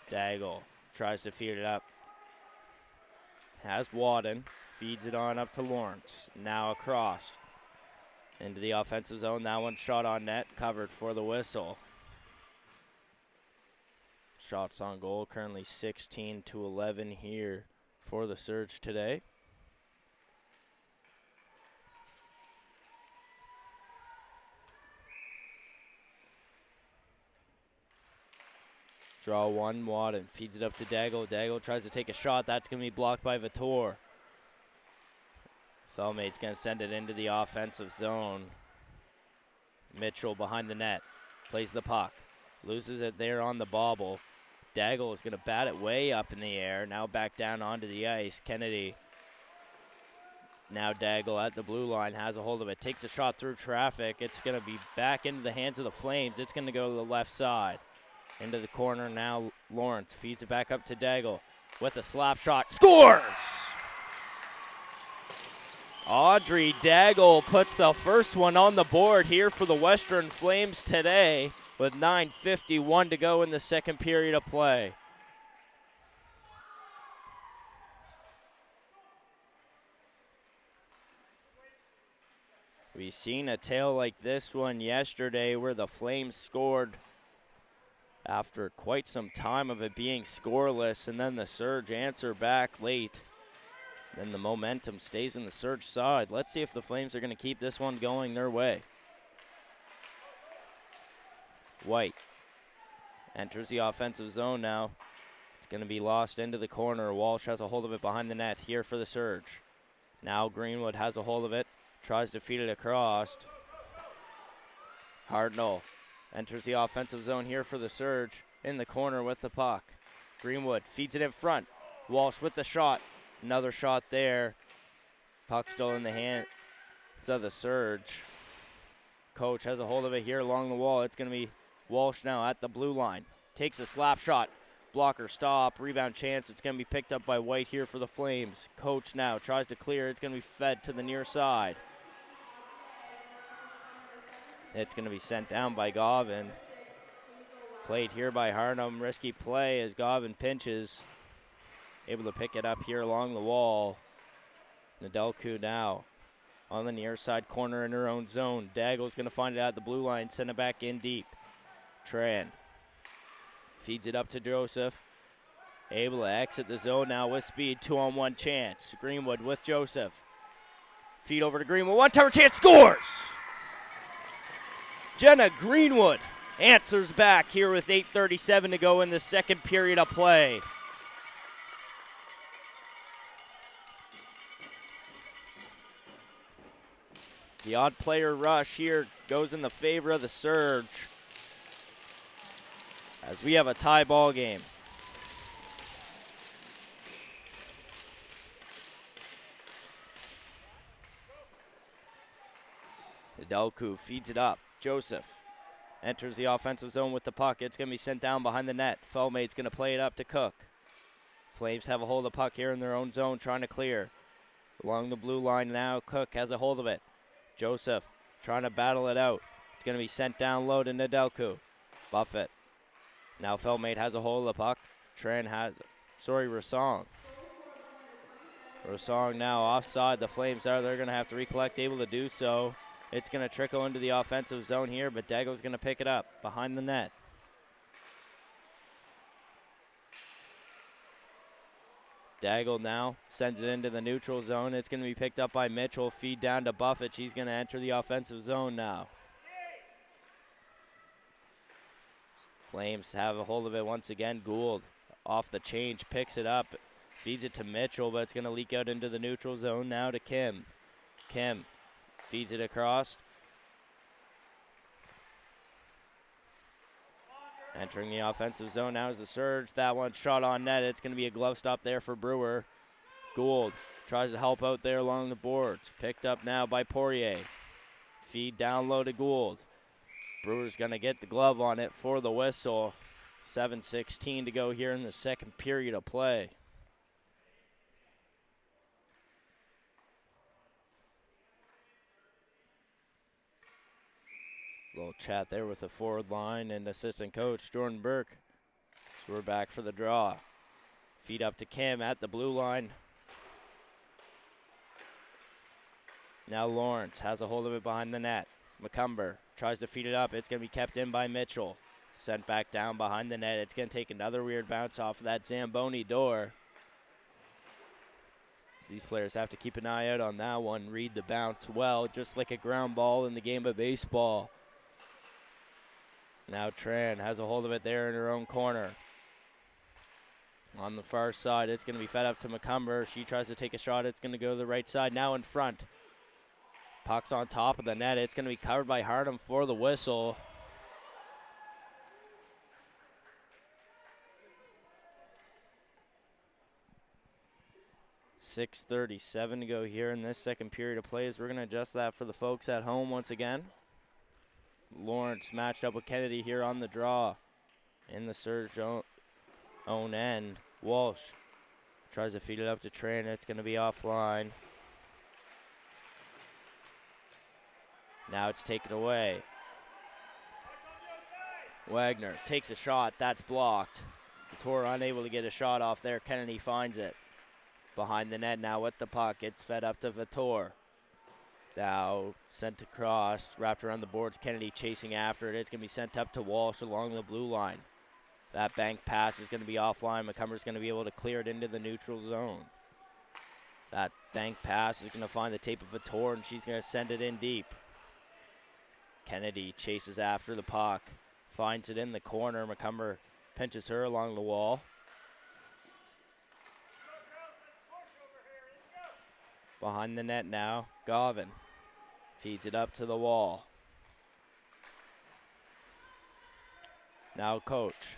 Daigle tries to feed it up. Has Wadden. Feeds it on up to Lawrence. Now across into the offensive zone. That one shot on net. Covered for the whistle. Shots on goal, currently 16-11 here for the Surge today. Draw one, Wadden feeds it up to Daigle. Daigle tries to take a shot. That's going to be blocked by Vittor. Fellmate's going to send it into the offensive zone. Mitchell behind the net. Plays the puck. Loses it there on the bobble. Daigle is going to bat it way up in the air. Now back down onto the ice. Kennedy. Now Daigle at the blue line has a hold of it. Takes a shot through traffic. It's going to be back into the hands of the Flames. It's going to go to the left side. Into the corner now. Lawrence feeds it back up to Daigle with a slap shot. Scores! Audrey Daigle puts the first one on the board here for the Western Flames today, with 9:51 to go in the second period of play. We've seen a tale like this one yesterday where the Flames scored after quite some time of it being scoreless, and then the Surge answer back late. Then the momentum stays in the Surge side. Let's see if the Flames are going to keep this one going their way. White enters the offensive zone now. It's going to be lost into the corner. Walsh has a hold of it behind the net here for the Surge. Now Greenwood has a hold of it. Tries to feed it across. Hartnell enters the offensive zone here for the Surge. In the corner with the puck. Greenwood feeds it in front. Walsh with the shot. Another shot there. Puck still in the hands of the Surge. Coach has a hold of it here along the wall. It's going to be Walsh now at the blue line. Takes a slap shot. Blocker stop. Rebound chance. It's going to be picked up by White here for the Flames. Coach now tries to clear. It's going to be fed to the near side. It's going to be sent down by Govin. Played here by Harnum. Risky play as Govin pinches. Able to pick it up here along the wall. Nedelku now on the near side corner in her own zone. Daigle's going to find it at the blue line. Send it back in deep. Tran feeds it up to Joseph. Able to exit the zone now with speed. 2-on-1 chance. Greenwood with Joseph. Feed over to Greenwood. One-timer chance. Scores! Jenna Greenwood answers back here with 8:37 to go in the second period of play. The odd player rush here goes in the favor of the Surge as we have a tie ball game. Nedelku feeds it up. Joseph enters the offensive zone with the puck. It's going to be sent down behind the net. Feldmate's going to play it up to Cook. Flames have a hold of the puck here in their own zone, trying to clear. Along the blue line now, Cook has a hold of it. Joseph trying to battle it out. It's going to be sent down low to Nedelku. Buffett. Now Feldmate has a hold of the puck. Rosong. Rosong now offside. The Flames they're going to have to recollect, able to do so. It's going to trickle into the offensive zone here, but Dago's going to pick it up behind the net. Daigle now sends it into the neutral zone. It's going to be picked up by Mitchell. Feed down to Buffett. She's going to enter the offensive zone now. Flames have a hold of it once again. Gould off the change, picks it up, feeds it to Mitchell, but it's going to leak out into the neutral zone now to Kim. Kim feeds it across. Entering the offensive zone now is the Surge. That one shot on net. It's going to be a glove stop there for Brewer. Gould tries to help out there along the boards. Picked up now by Poirier. Feed down low to Gould. Brewer's going to get the glove on it for the whistle. 7:16 to go here in the second period of play. Little chat there with the forward line and assistant coach Jordan Burke. So we're back for the draw. Feed up to Kim at the blue line. Now Lawrence has a hold of it behind the net. McCumber tries to feed it up. It's going to be kept in by Mitchell. Sent back down behind the net. It's going to take another weird bounce off of that Zamboni door. These players have to keep an eye out on that one. Read the bounce well, just like a ground ball in the game of baseball. Now Tran has a hold of it there in her own corner. On the far side, it's going to be fed up to McCumber. She tries to take a shot. It's going to go to the right side. Now in front. Puck's on top of the net. It's going to be covered by Hardham for the whistle. .6:37 to go here in this second period of plays. We're going to adjust that for the folks at home once again. Lawrence matched up with Kennedy here on the draw. In the Surge own end. Walsh tries to feed it up to Tran. It's going to be offline. Now it's taken away. Wagner takes a shot. That's blocked. Couture unable to get a shot off there. Kennedy finds it. Behind the net now with the puck. It's fed up to Vitor. Now sent across, wrapped around the boards. Kennedy chasing after it. It's going to be sent up to Walsh along the blue line. That bank pass is going to be offline. McCumber's going to be able to clear it into the neutral zone. That bank pass is going to find the tape of Vitor, and she's going to send it in deep. Kennedy chases after the puck. Finds it in the corner. McCumber pinches her along the wall. Behind the net now, Govan feeds it up to the wall. Now Coach.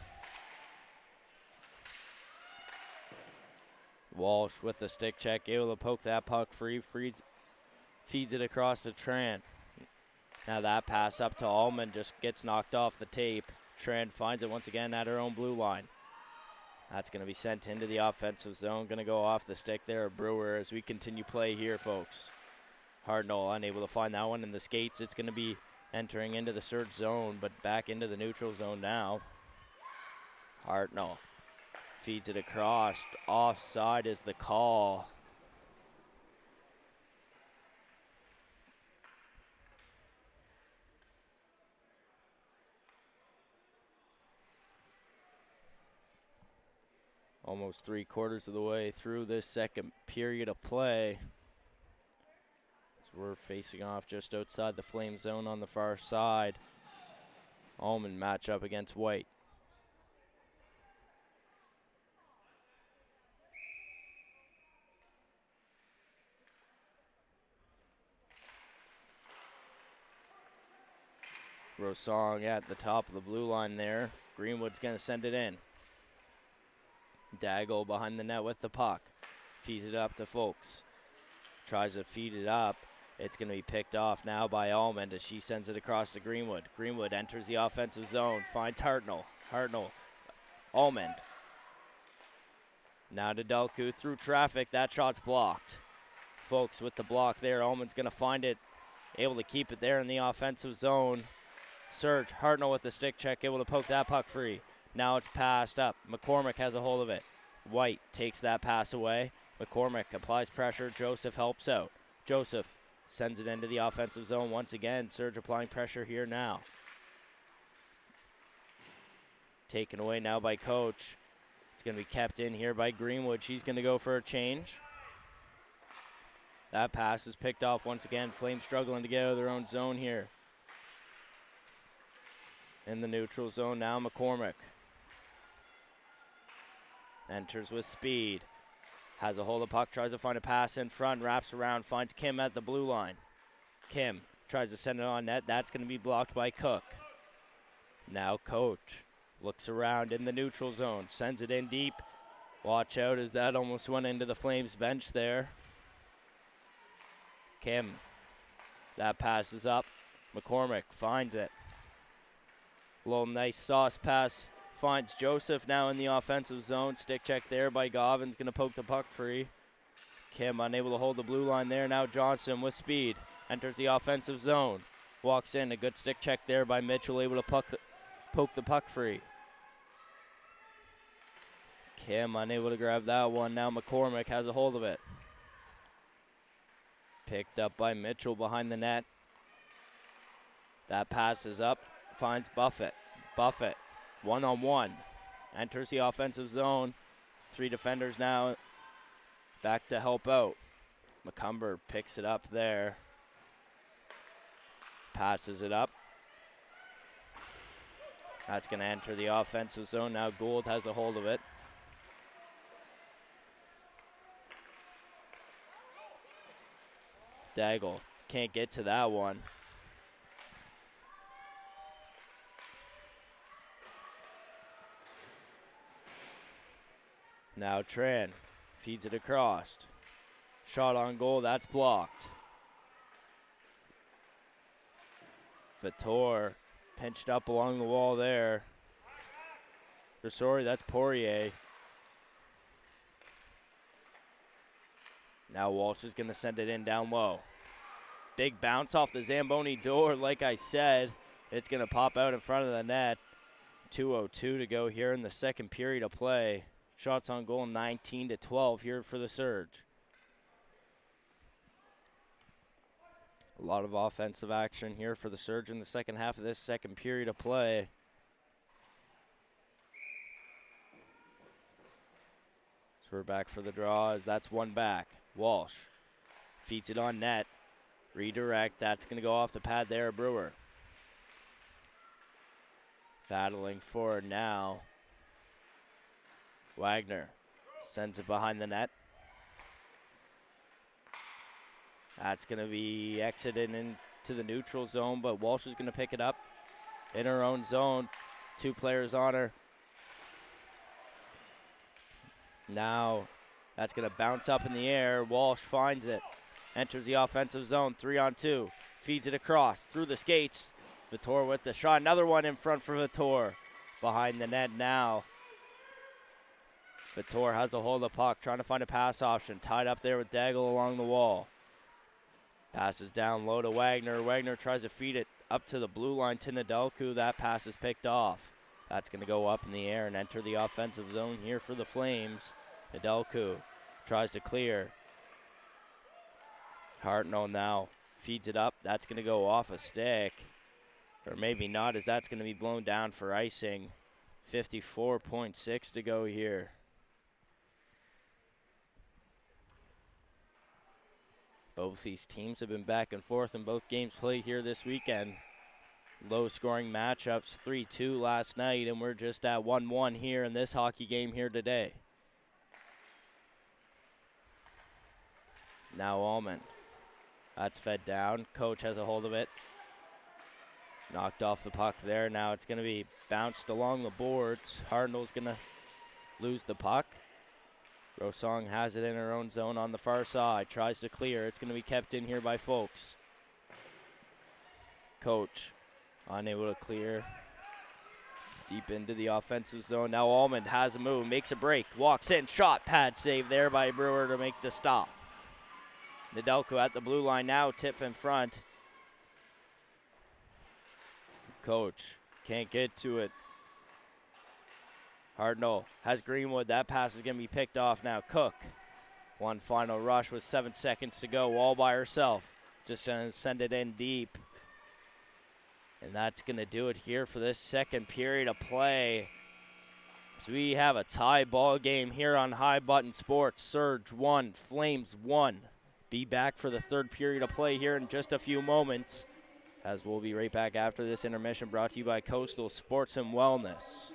Walsh with the stick check, able to poke that puck free, feeds it across to Tran. Now that pass up to Allman just gets knocked off the tape. Tran finds it once again at her own blue line. That's going to be sent into the offensive zone. Going to go off the stick there of Brewer as we continue play here, folks. Hardnall unable to find that one in the skates. It's going to be entering into the Surge zone, but back into the neutral zone now. Hartnell feeds it across. Offside is the call. Almost 3/4 of the way through this second period of play. So we're facing off just outside the flame zone on the far side. Almond match up against White. Rosong at the top of the blue line there. Greenwood's going to send it in. Daggle behind the net with the puck. Feeds it up to Folks. Tries to feed it up. It's going to be picked off now by Almond as she sends it across to Greenwood. Greenwood enters the offensive zone. Finds Hartnell. Hartnell. Almond. Now to Delcu through traffic. That shot's blocked. Folks with the block there. Almond's going to find it. Able to keep it there in the offensive zone. Serge Hartnell with the stick check, able to poke that puck free. Now it's passed up. McCormick has a hold of it. White takes that pass away. McCormick applies pressure. Joseph helps out. Joseph sends it into the offensive zone once again. Serge applying pressure here now. Taken away now by Coach. It's going to be kept in here by Greenwood. She's going to go for a change. That pass is picked off once again. Flames struggling to get out of their own zone here. In the neutral zone now, McCormick. Enters with speed. Has a hold of puck, tries to find a pass in front, wraps around, finds Kim at the blue line. Kim tries to send it on net. That's going to be blocked by Cook. Now Coach looks around in the neutral zone, sends it in deep. Watch out as that almost went into the Flames bench there. Kim. That passes up. McCormick finds it. Little nice sauce pass. Finds Joseph now in the offensive zone. Stick check there by Govin's going to poke the puck free. Kim unable to hold the blue line there. Now Johnson with speed. Enters the offensive zone. Walks in. A good stick check there by Mitchell. Able to poke the puck free. Kim unable to grab that one. Now McCormick has a hold of it. Picked up by Mitchell behind the net. That passes up. Finds Buffett. Buffett, one-on-one. Enters the offensive zone. 3 defenders now back to help out. McCumber picks it up there. Passes it up. That's going to enter the offensive zone. Now Gould has a hold of it. Daggle can't get to that one. Now Tran feeds it across. Shot on goal, that's blocked. Vitor pinched up along the wall there. Or sorry, that's Poirier. Now Walsh is going to send it in down low. Big bounce off the Zamboni door. Like I said, it's going to pop out in front of the net. 2:02 to go here in the second period of play. Shots on goal 19-12 here for the Surge. A lot of offensive action here for the Surge in the second half of this second period of play. So we're back for the draw as that's one back. Walsh feeds it on net. Redirect, that's going to go off the pad there, Brewer. Battling forward now. Wagner sends it behind the net. That's going to be exited into the neutral zone, but Walsh is going to pick it up in her own zone. 2 players on her. Now that's going to bounce up in the air. Walsh finds it. Enters the offensive zone. 3-on-2. Feeds it across through the skates. Vitor with the shot. Another one in front for Vitor. Behind the net now. Vitor has a hold of the puck, trying to find a pass option. Tied up there with Daggle along the wall. Passes down low to Wagner. Wagner tries to feed it up to the blue line to Nedelku. That pass is picked off. That's going to go up in the air and enter the offensive zone here for the Flames. Nedelku tries to clear. Hartnell now feeds it up. That's going to go off a stick. Or maybe not, as that's going to be blown down for icing. 54.6 to go here. Both these teams have been back and forth in both games played here this weekend. Low-scoring matchups, 3-2 last night, and we're just at 1-1 here in this hockey game here today. Now Allman. That's fed down. Coach has a hold of it. Knocked off the puck there. Now it's going to be bounced along the boards. Hartnell's going to lose the puck. Rosong has it in her own zone on the far side. Tries to clear. It's going to be kept in here by Folks. Coach unable to clear. Deep into the offensive zone. Now Allman has a move. Makes a break. Walks in. Shot. Pad save there by Brewer to make the stop. Nedelko at the blue line now. Tip in front. Coach can't get to it. Hartnell has Greenwood. That pass is going to be picked off now. Cook. One final rush with 7 seconds to go, all by herself. Just going to send it in deep. And that's going to do it here for this second period of play. So we have a tie ball game here on High Button Sports. Surge 1, Flames 1. Be back for the third period of play here in just a few moments, as we'll be right back after this intermission, brought to you by Coastal Sports and Wellness.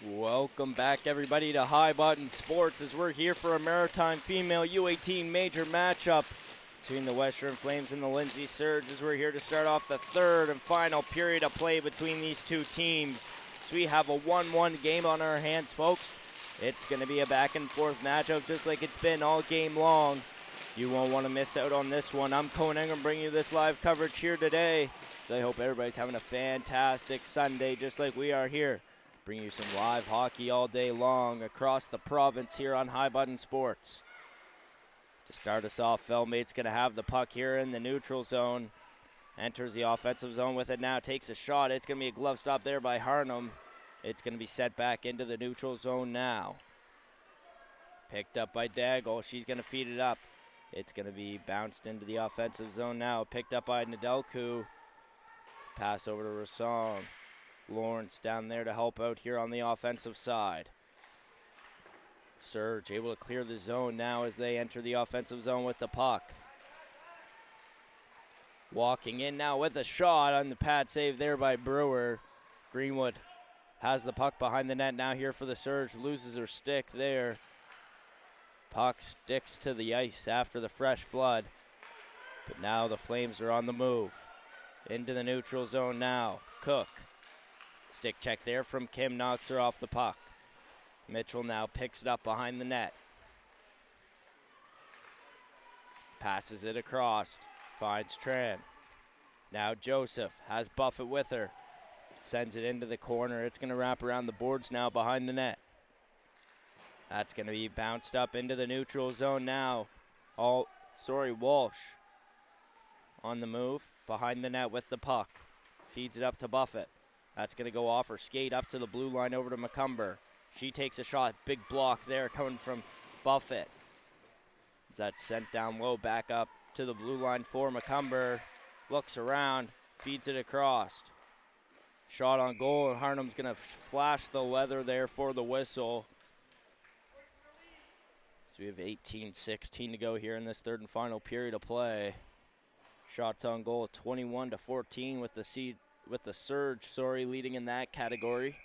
Welcome back, everybody, to High Button Sports as we're here for a Maritime Female U18 major matchup between the Western Flames and the Lindsay Surge as we're here to start off the third and final period of play between these two teams. So we have a 1-1 game on our hands, folks. It's going to be a back-and-forth matchup just like it's been all game long. You won't want to miss out on this one. I'm Cohen Ingram bringing you this live coverage here today. So I hope everybody's having a fantastic Sunday just like we are here. Bring you some live hockey all day long across the province here on High Button Sports. To start us off, Feldmate's going to have the puck here in the neutral zone. Enters the offensive zone with it now, takes a shot. It's going to be a glove stop there by Harnum. It's going to be set back into the neutral zone now. Picked up by Daggle. She's going to feed it up. It's going to be bounced into the offensive zone now. Picked up by Nedelku. Pass over to Rassong. Lawrence down there to help out here on the offensive side. Surge able to clear the zone now as they enter the offensive zone with the puck. Walking in now with a shot on the pad save there by Brewer. Greenwood has the puck behind the net now here for the Surge. Loses her stick there. Puck sticks to the ice after the fresh flood. But now the Flames are on the move. Into the neutral zone now. Cook. Stick check there from Kim, knocks her off the puck. Mitchell now picks it up behind the net. Passes it across. Finds Tran. Now Joseph has Buffett with her. Sends it into the corner. It's going to wrap around the boards now behind the net. That's going to be bounced up into the neutral zone now. Walsh on the move. Behind the net with the puck. Feeds it up to Buffett. That's going to go off her skate up to the blue line over to McCumber. She takes a shot. Big block there coming from Buffett. Is that sent down low back up to the blue line for McCumber. Looks around. Feeds it across. Shot on goal, and Harnum's going to flash the leather there for the whistle. So we have 18-16 to go here in this third and final period of play. Shots on goal 21-14 with the Surge, leading in that category.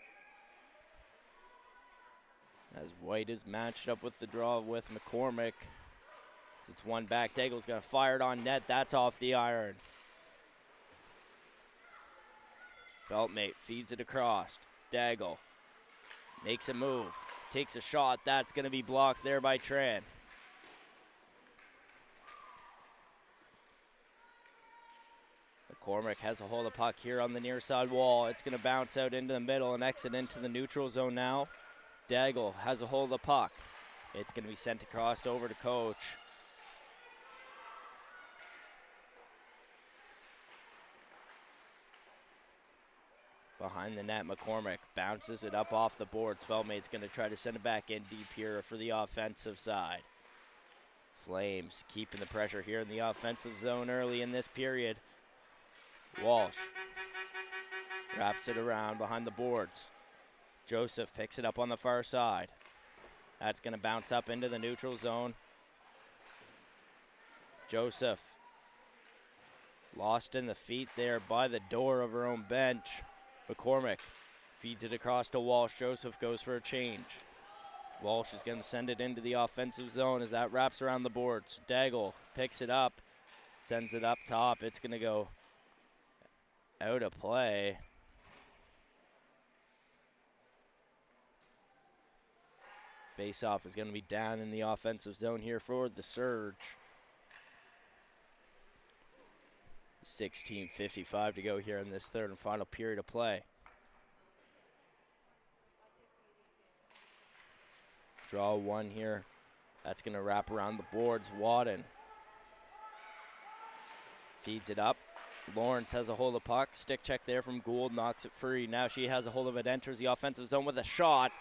As White is matched up with the draw with McCormick. As it's one back, Daggle's going to fire it on net. That's off the iron. Feltmate feeds it across. Daggle makes a move. Takes a shot. That's going to be blocked there by Tran. McCormick has a hold of puck here on the near side wall. It's going to bounce out into the middle and exit into the neutral zone now. Daggle has a hold of the puck. It's going to be sent across over to Coach. Behind the net, McCormick bounces it up off the boards. Feldmate's going to try to send it back in deep here for the offensive side. Flames keeping the pressure here in the offensive zone early in this period. Walsh wraps it around behind the boards. Joseph picks it up on the far side. That's going to bounce up into the neutral zone. Joseph lost in the feet there by the door of her own bench. McCormick feeds it across to Walsh. Joseph goes for a change. Walsh is going to send it into the offensive zone as that wraps around the boards. Daggle picks it up, sends it up top. It's going to go out of play. Face-off is going to be down in the offensive zone here for the Surge. 16:55 to go here in this third and final period of play. Draw one here. That's going to wrap around the boards. Wadden feeds it up. Lawrence has a hold of puck. Stick check there from Gould, knocks it free. Now she has a hold of it, enters the offensive zone with a shot.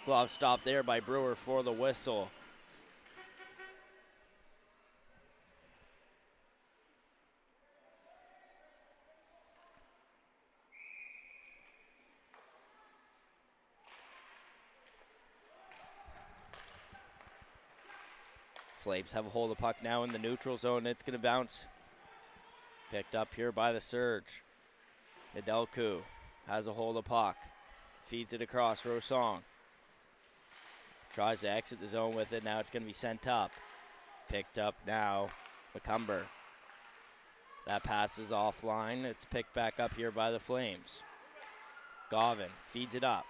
Glove stop there by Brewer for the whistle. Flames have a hold of the puck now in the neutral zone. It's going to bounce. Picked up here by the Surge. Nedelku has a hold of puck. feeds it across. Rosong tries to exit the zone with it. Now it's going to be sent up. Picked up now, McCumber. That pass is offline. It's picked back up here by the Flames. Govan feeds it up.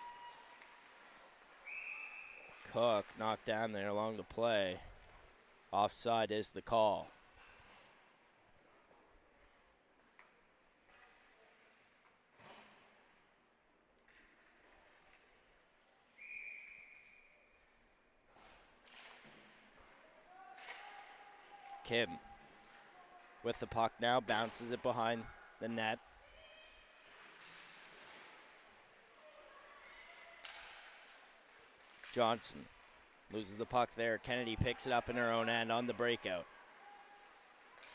Cook knocked down there along the play. Offside is the call. Kim with the puck now, bounces it behind the net. Johnson loses the puck there. Kennedy picks it up in her own end on the breakout.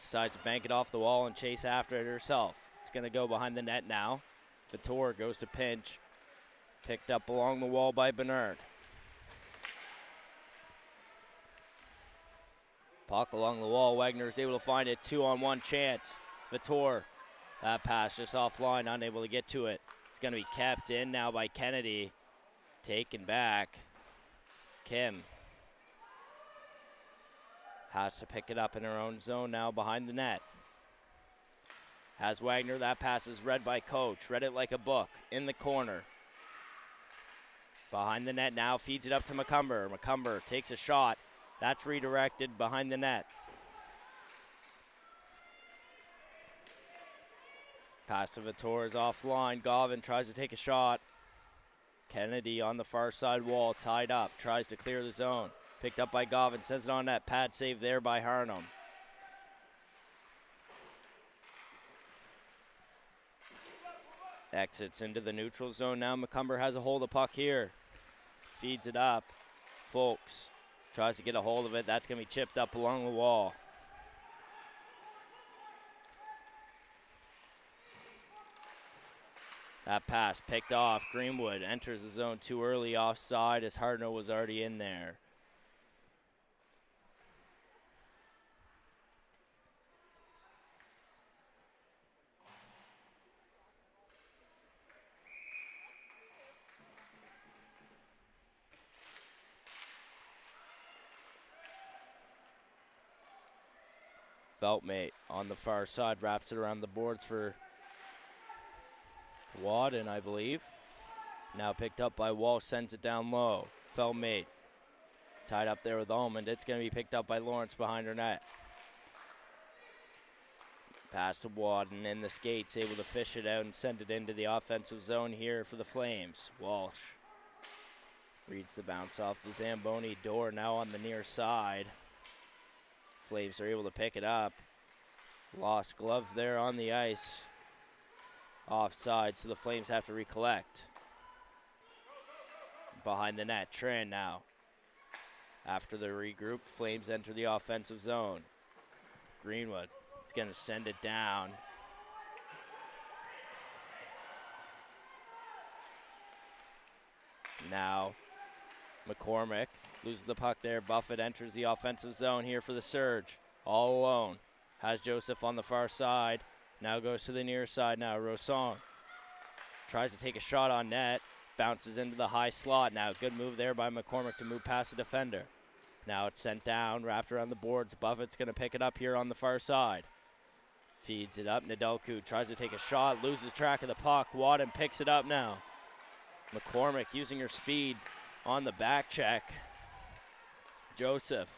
Decides to bank it off the wall and chase after it herself. It's going to go behind the net now. Vitor goes to pinch. Picked up along the wall by Bernard. Puck along the wall. Wagner is able to find it. 2-on-1 chance. Vitor. That pass just offline, unable to get to it. It's going to be kept in now by Kennedy. Taken back. Kim has to pick it up in her own zone now behind the net. Has Wagner. That pass is read by Coach. Read it like a book. In the corner. Behind the net now. Feeds it up to McCumber. McCumber takes a shot. That's redirected behind the net. Pass to Vitor is offline. Govan tries to take a shot. Kennedy on the far side wall, tied up, tries to clear the zone. Picked up by Govan, sends it on net. Pad save there by Harnum. Exits into the neutral zone now. McCumber has a hold of puck here. Feeds it up. Folks tries to get a hold of it. That's going to be chipped up along the wall. That pass picked off. Greenwood enters the zone too early, offside as Hardner was already in there. Feltmate on the far side wraps it around the boards for Wadden, I believe. Now picked up by Walsh, sends it down low. Feltmate tied up there with Almond. It's going to be picked up by Lawrence behind her net. Pass to Wadden in the skates, able to fish it out and send it into the offensive zone here for the Flames. Walsh reads the bounce off the Zamboni door, now on the near side. Flames are able to pick it up. Lost glove there on the ice. Offside, so the Flames have to recollect. Behind the net, Tran now. After the regroup, Flames enter the offensive zone. Greenwood is going to send it down. Now, McCormick loses the puck there. Buffett enters the offensive zone here for the Surge. All alone. Has Joseph on the far side. Now goes to the near side now. Rosong tries to take a shot on net. Bounces into the high slot now. Good move there by McCormick to move past the defender. Now it's sent down, wrapped around the boards. Buffett's going to pick it up here on the far side. Feeds it up. Nedelku tries to take a shot. Loses track of the puck. Wadden picks it up now. McCormick using her speed on the back check. Joseph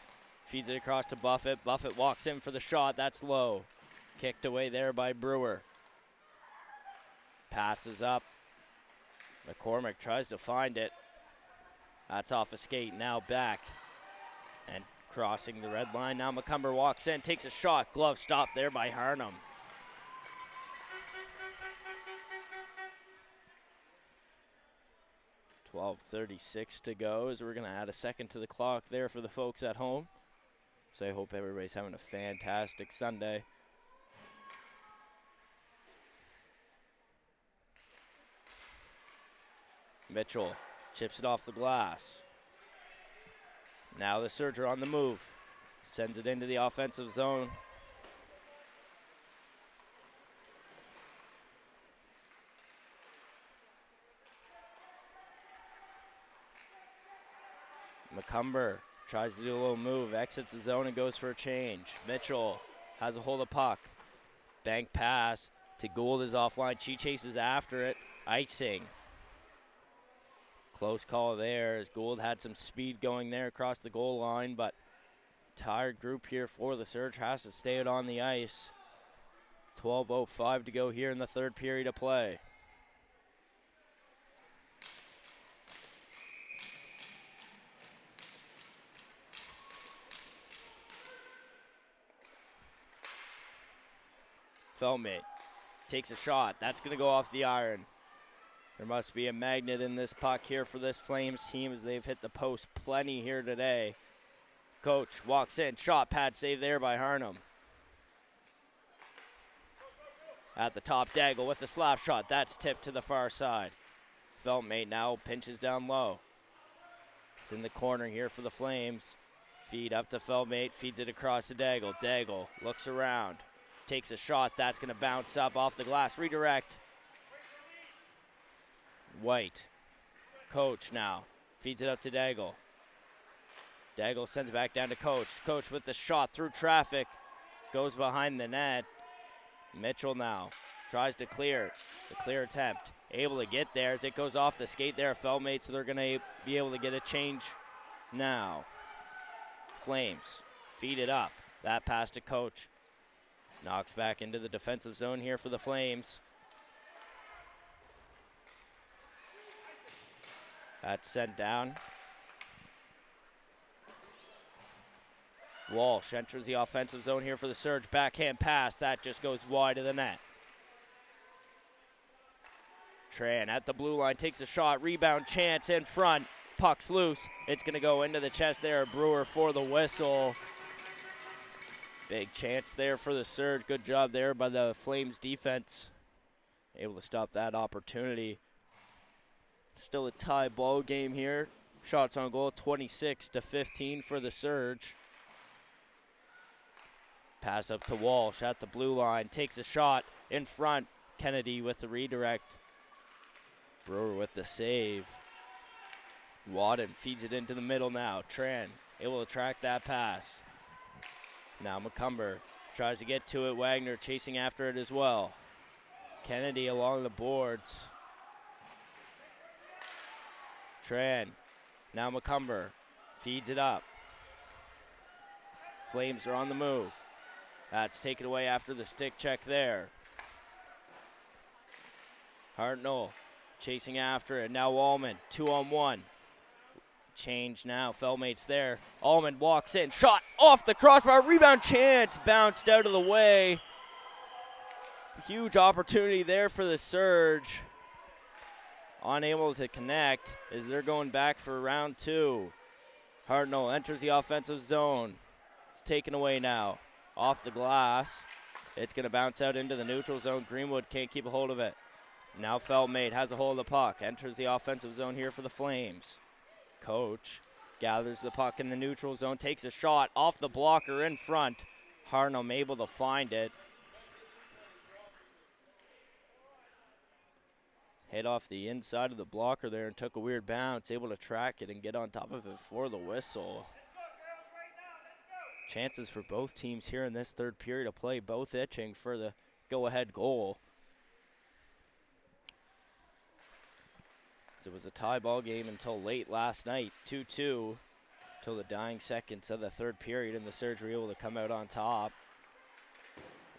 feeds it across to Buffett. Buffett walks in for the shot. That's low. Kicked away there by Brewer. Passes up. McCormick tries to find it. That's off a skate. Now back. And crossing the red line. Now McCumber walks in. Takes a shot. Glove stopped there by Harnum. .36 to go as we're going to add a second to the clock there for the folks at home. So I hope everybody's having a fantastic Sunday. Mitchell chips it off the glass. Now the Surge are on the move. Sends it into the offensive zone. McCumber tries to do a little move, exits the zone and goes for a change. Mitchell has a hold of puck. Bank pass to Gould is offline. She chases after it. Icing. Close call there as Gould had some speed going there across the goal line, but tired group here for the Surge has to stay it on the ice. 12:05 to go here in the third period of play. Feldmate takes a shot. That's going to go off the iron. There must be a magnet in this puck here for this Flames team as they've hit the post plenty here today. Coach walks in. Shot pad save there by Harnum. At the top, Daigle with the slap shot. That's tipped to the far side. Feldmate now pinches down low. It's in the corner here for the Flames. Feed up to Feldmate. Feeds it across to Daigle. Daigle looks around. Takes a shot. That's going to bounce up off the glass. Redirect. White. Coach now. Feeds it up to Daigle. Daigle sends it back down to Coach. Coach with the shot through traffic. Goes behind the net. Mitchell now tries to clear. The clear attempt. Able to get there as it goes off the skate there. Feldmate, so they're going to be able to get a change now. Flames feed it up. That pass to Coach. Knocks back into the defensive zone here for the Flames. That's sent down. Walsh enters the offensive zone here for the Surge. Backhand pass. That just goes wide of the net. Tran at the blue line takes a shot. Rebound chance in front. Puck's loose. It's going to go into the chest there. Brewer for the whistle. Big chance there for the Surge. Good job there by the Flames defense. Able to stop that opportunity. Still a tie ball game here. Shots on goal 26-15 for the Surge. Pass up to Walsh at the blue line. Takes a shot in front. Kennedy with the redirect. Brewer with the save. Wadden feeds it into the middle now. Tran able to track that pass. Now McCumber tries to get to it. Wagner chasing after it as well. Kennedy along the boards. Tran. Now McCumber feeds it up. Flames are on the move. That's taken away after the stick check there. Hartnell chasing after it. Now Allman, 2-on-1. Change now. Feldmate's there. Allman walks in. Shot off the crossbar. Rebound chance. Bounced out of the way. Huge opportunity there for the Surge. Unable to connect as they're going back for round two. Hartnell enters the offensive zone. It's taken away now. Off the glass. It's going to bounce out into the neutral zone. Greenwood can't keep a hold of it. Now Feldmate has a hold of the puck. Enters the offensive zone here for the Flames. Coach gathers the puck in the neutral zone. Takes a shot off the blocker in front. Harnum able to find it. Hit off the inside of the blocker there and took a weird bounce. Able to track it and get on top of it for the whistle. Chances for both teams here in this third period of play, both itching for the go-ahead goal. So it was a tie ball game until late last night, 2-2, till the dying seconds of the third period, and the Surge were able to come out on top.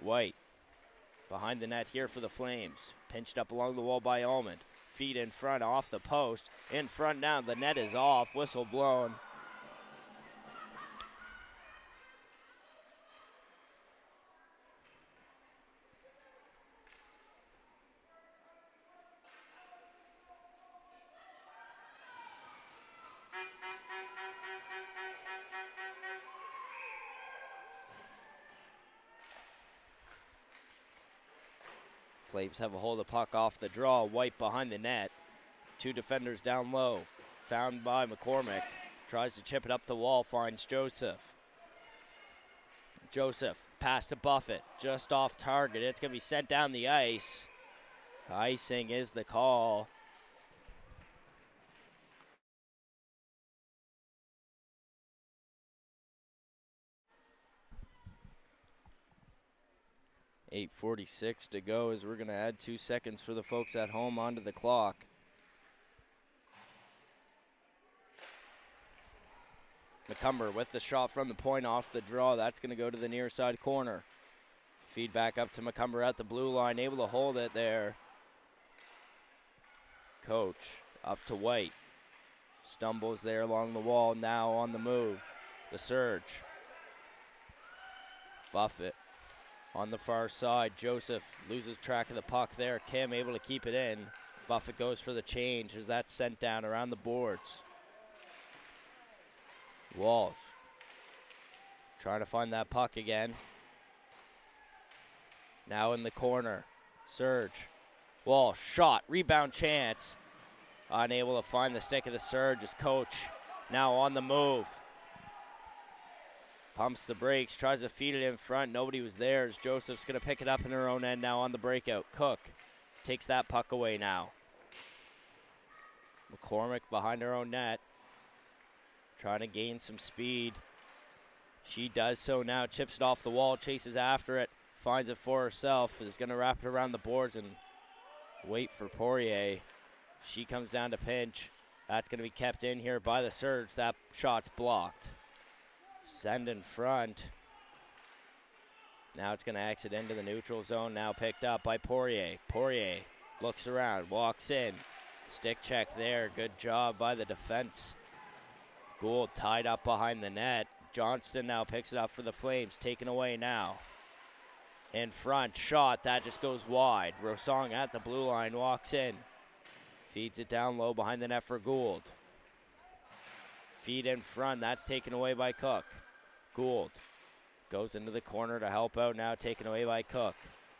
White behind the net here for the Flames. Pinched up along the wall by Almond. Feet in front off the post. In front now, the net is off, whistle blown. Flames have a hold of puck off the draw. White behind the net. Two defenders down low. Found by McCormick. Tries to chip it up the wall. Finds Joseph. Joseph pass to Buffett. Just off target. It's going to be sent down the ice. Icing is the call. 8:46 to go as we're going to add 2 seconds for the folks at home onto the clock. McCumber with the shot from the point off the draw. That's going to go to the near side corner. Feed back up to McCumber at the blue line, able to hold it there. Coach up to White. Stumbles there along the wall, now on the move. The surge. Buffett on the far side. Joseph loses track of the puck there. Kim able to keep it in. Buffett goes for the change as that's sent down around the boards. Walsh trying to find that puck again. Now in the corner. Surge. Walsh shot. Rebound chance. Unable to find the stick of the Surge as Coach now on the move. Pumps the brakes. Tries to feed it in front. Nobody was there as Joseph's going to pick it up in her own end now on the breakout. Cook takes that puck away now. McCormick behind her own net. Trying to gain some speed. She does so now. Chips it off the wall. Chases after it. Finds it for herself. Is going to wrap it around the boards and wait for Poirier. She comes down to pinch. That's going to be kept in here by the Surge. That shot's blocked. Send in front. Now it's going to exit into the neutral zone. Now picked up by Poirier. Poirier looks around. Walks in. Stick check there. Good job by the defense. Gould tied up behind the net. Johnston now picks it up for the Flames. Taken away now. In front, shot. That just goes wide. Rosong at the blue line. Walks in. Feeds it down low behind the net for Gould. Feed in front. That's taken away by Cook. Gould goes into the corner to help out. Now taken away by Cook.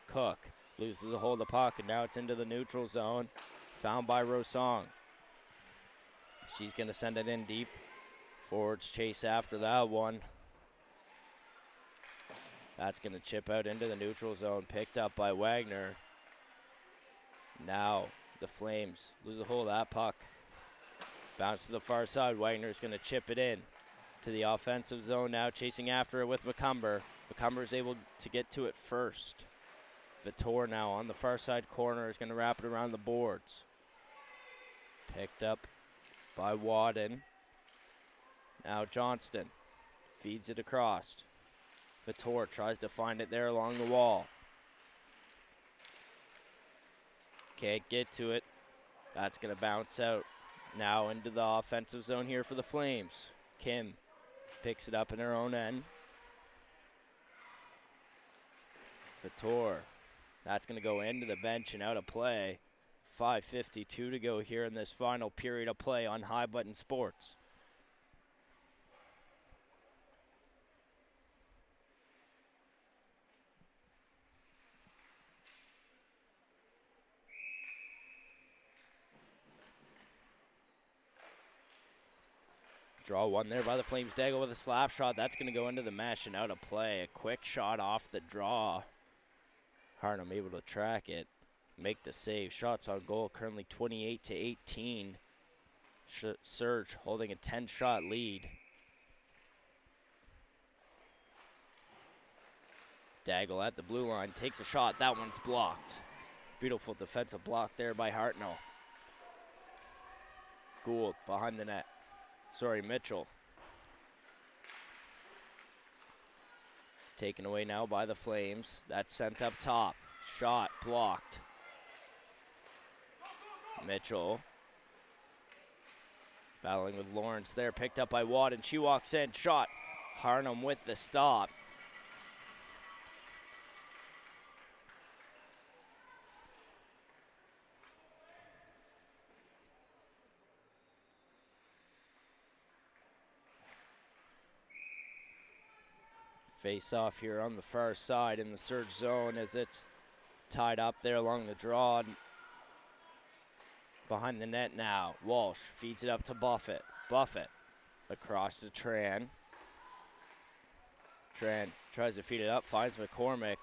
Cook loses a hold of the puck, and now it's into the neutral zone. Found by Rosong. She's going to send it in deep. Forwards chase after that one. That's going to chip out into the neutral zone. Picked up by Wagner. Now the Flames lose a hold of that puck. Bounce to the far side. Wagner's going to chip it in to the offensive zone. Now chasing after it with McCumber. McCumber's able to get to it first. Vitor now on the far side corner is going to wrap it around the boards. Picked up by Wadden. Now Johnston feeds it across. Vitor tries to find it there along the wall. Can't get to it. That's going to bounce out. Now into the offensive zone here for the Flames. Kim picks it up in her own end. Vitor. That's going to go into the bench and out of play. 5:52 to go here in this final period of play on High Button Sports. Draw one there by the Flames. Daigle with a slap shot. That's going to go into the mesh and out of play. A quick shot off the draw. Harnum able to track it, make the save. Shots on goal currently 28-18. Surge holding a 10-shot lead. Daigle at the blue line takes a shot. That one's blocked. Beautiful defensive block there by Hartnell. Gould behind the net. Mitchell. Taken away now by the Flames. That's sent up top. Shot blocked. Mitchell. Battling with Lawrence there. Picked up by Watt, and she walks in. Shot. Harnum with the stop. Face off here on the far side in the Surge zone as it's tied up there along the draw. Behind the net now. Walsh feeds it up to Buffett. Buffett across to Tran. Tran tries to feed it up, finds McCormick.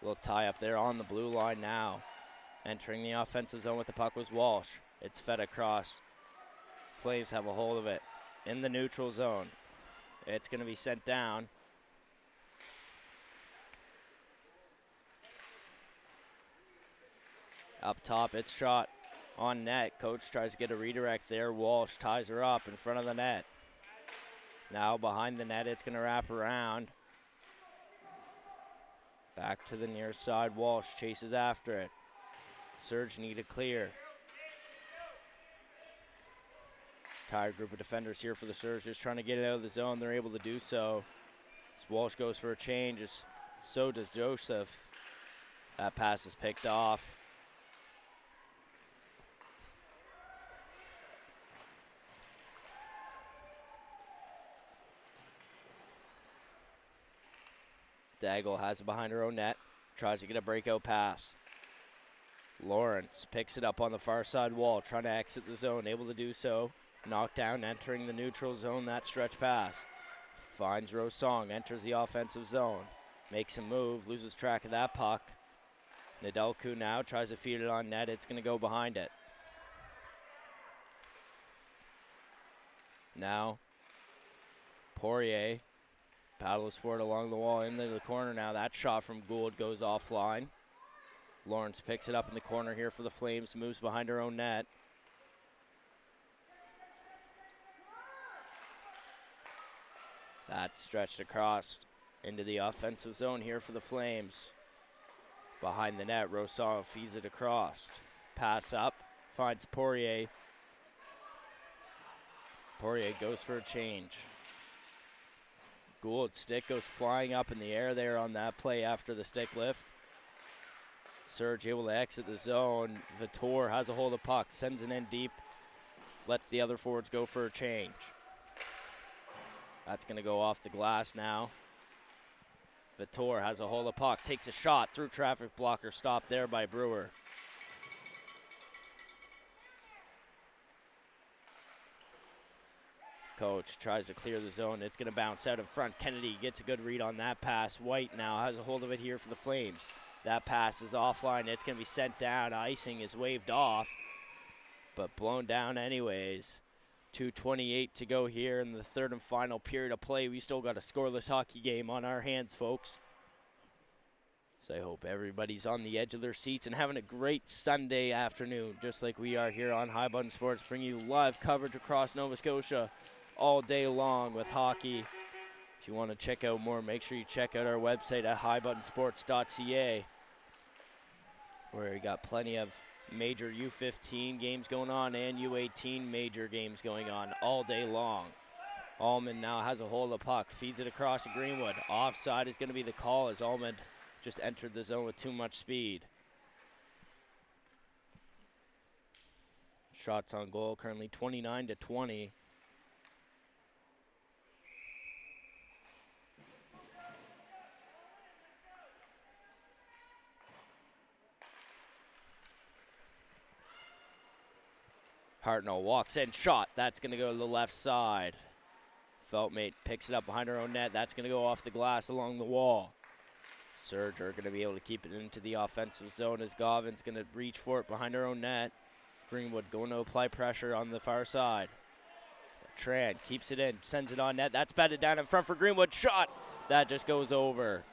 Little tie up there on the blue line now. Entering the offensive zone with the puck was Walsh. It's fed across. Flames have a hold of it in the neutral zone. It's going to be sent down. Up top, it's shot on net. Coach tries to get a redirect there. Walsh ties her up in front of the net. Now behind the net, it's going to wrap around. Back to the near side. Walsh chases after it. Surge need to clear. Tired group of defenders here for the Surge, just trying to get it out of the zone. They're able to do so. As Walsh goes for a change, so does Joseph. That pass is picked off. Daigle has it behind her own net. Tries to get a breakout pass. Lawrence picks it up on the far side wall, trying to exit the zone, able to do so. Knocked down, entering the neutral zone, that stretch pass. Finds Rosong, enters the offensive zone. Makes a move, loses track of that puck. Nedelku now tries to feed it on net. It's going to go behind it. Now, Poirier paddles for it along the wall into the corner now. That shot from Gould goes offline. Lawrence picks it up in the corner here for the Flames, moves behind her own net. That's stretched across into the offensive zone here for the Flames. Behind the net, Rosal feeds it across. Pass up, finds Poirier. Poirier goes for a change. Gould's stick goes flying up in the air there on that play after the stick lift. Surge able to exit the zone. Vitor has a hold of puck, sends it in deep, lets the other forwards go for a change. That's going to go off the glass now. Vitor has a hold of puck, takes a shot through traffic blocker, stopped there by Brewer. Coach tries to clear the zone. It's going to bounce out in front. Kennedy gets a good read on that pass. White now has a hold of it here for the Flames. That pass is offline. It's going to be sent down. Icing is waved off, but blown down anyways. 2:28 to go here in the third and final period of play. We still got a scoreless hockey game on our hands, folks. So I hope everybody's on the edge of their seats and having a great Sunday afternoon, just like we are here on High Button Sports, bringing you live coverage across Nova Scotia all day long with hockey. If you want to check out more, make sure you check out our website at highbuttonsports.ca, where we got plenty of major U15 games going on and U18 major games going on all day long. Allman now has a hold of the puck, feeds it across to Greenwood. Offside is going to be the call as Allman just entered the zone with too much speed. Shots on goal currently 29-20. Hartnell walks in, shot. That's going to go to the left side. Feltmate picks it up behind her own net. That's going to go off the glass along the wall. Surge are going to be able to keep it into the offensive zone as Govin's going to reach for it behind her own net. Greenwood going to apply pressure on the far side. Tran keeps it in, sends it on net. That's batted down in front for Greenwood. Shot. That just goes over.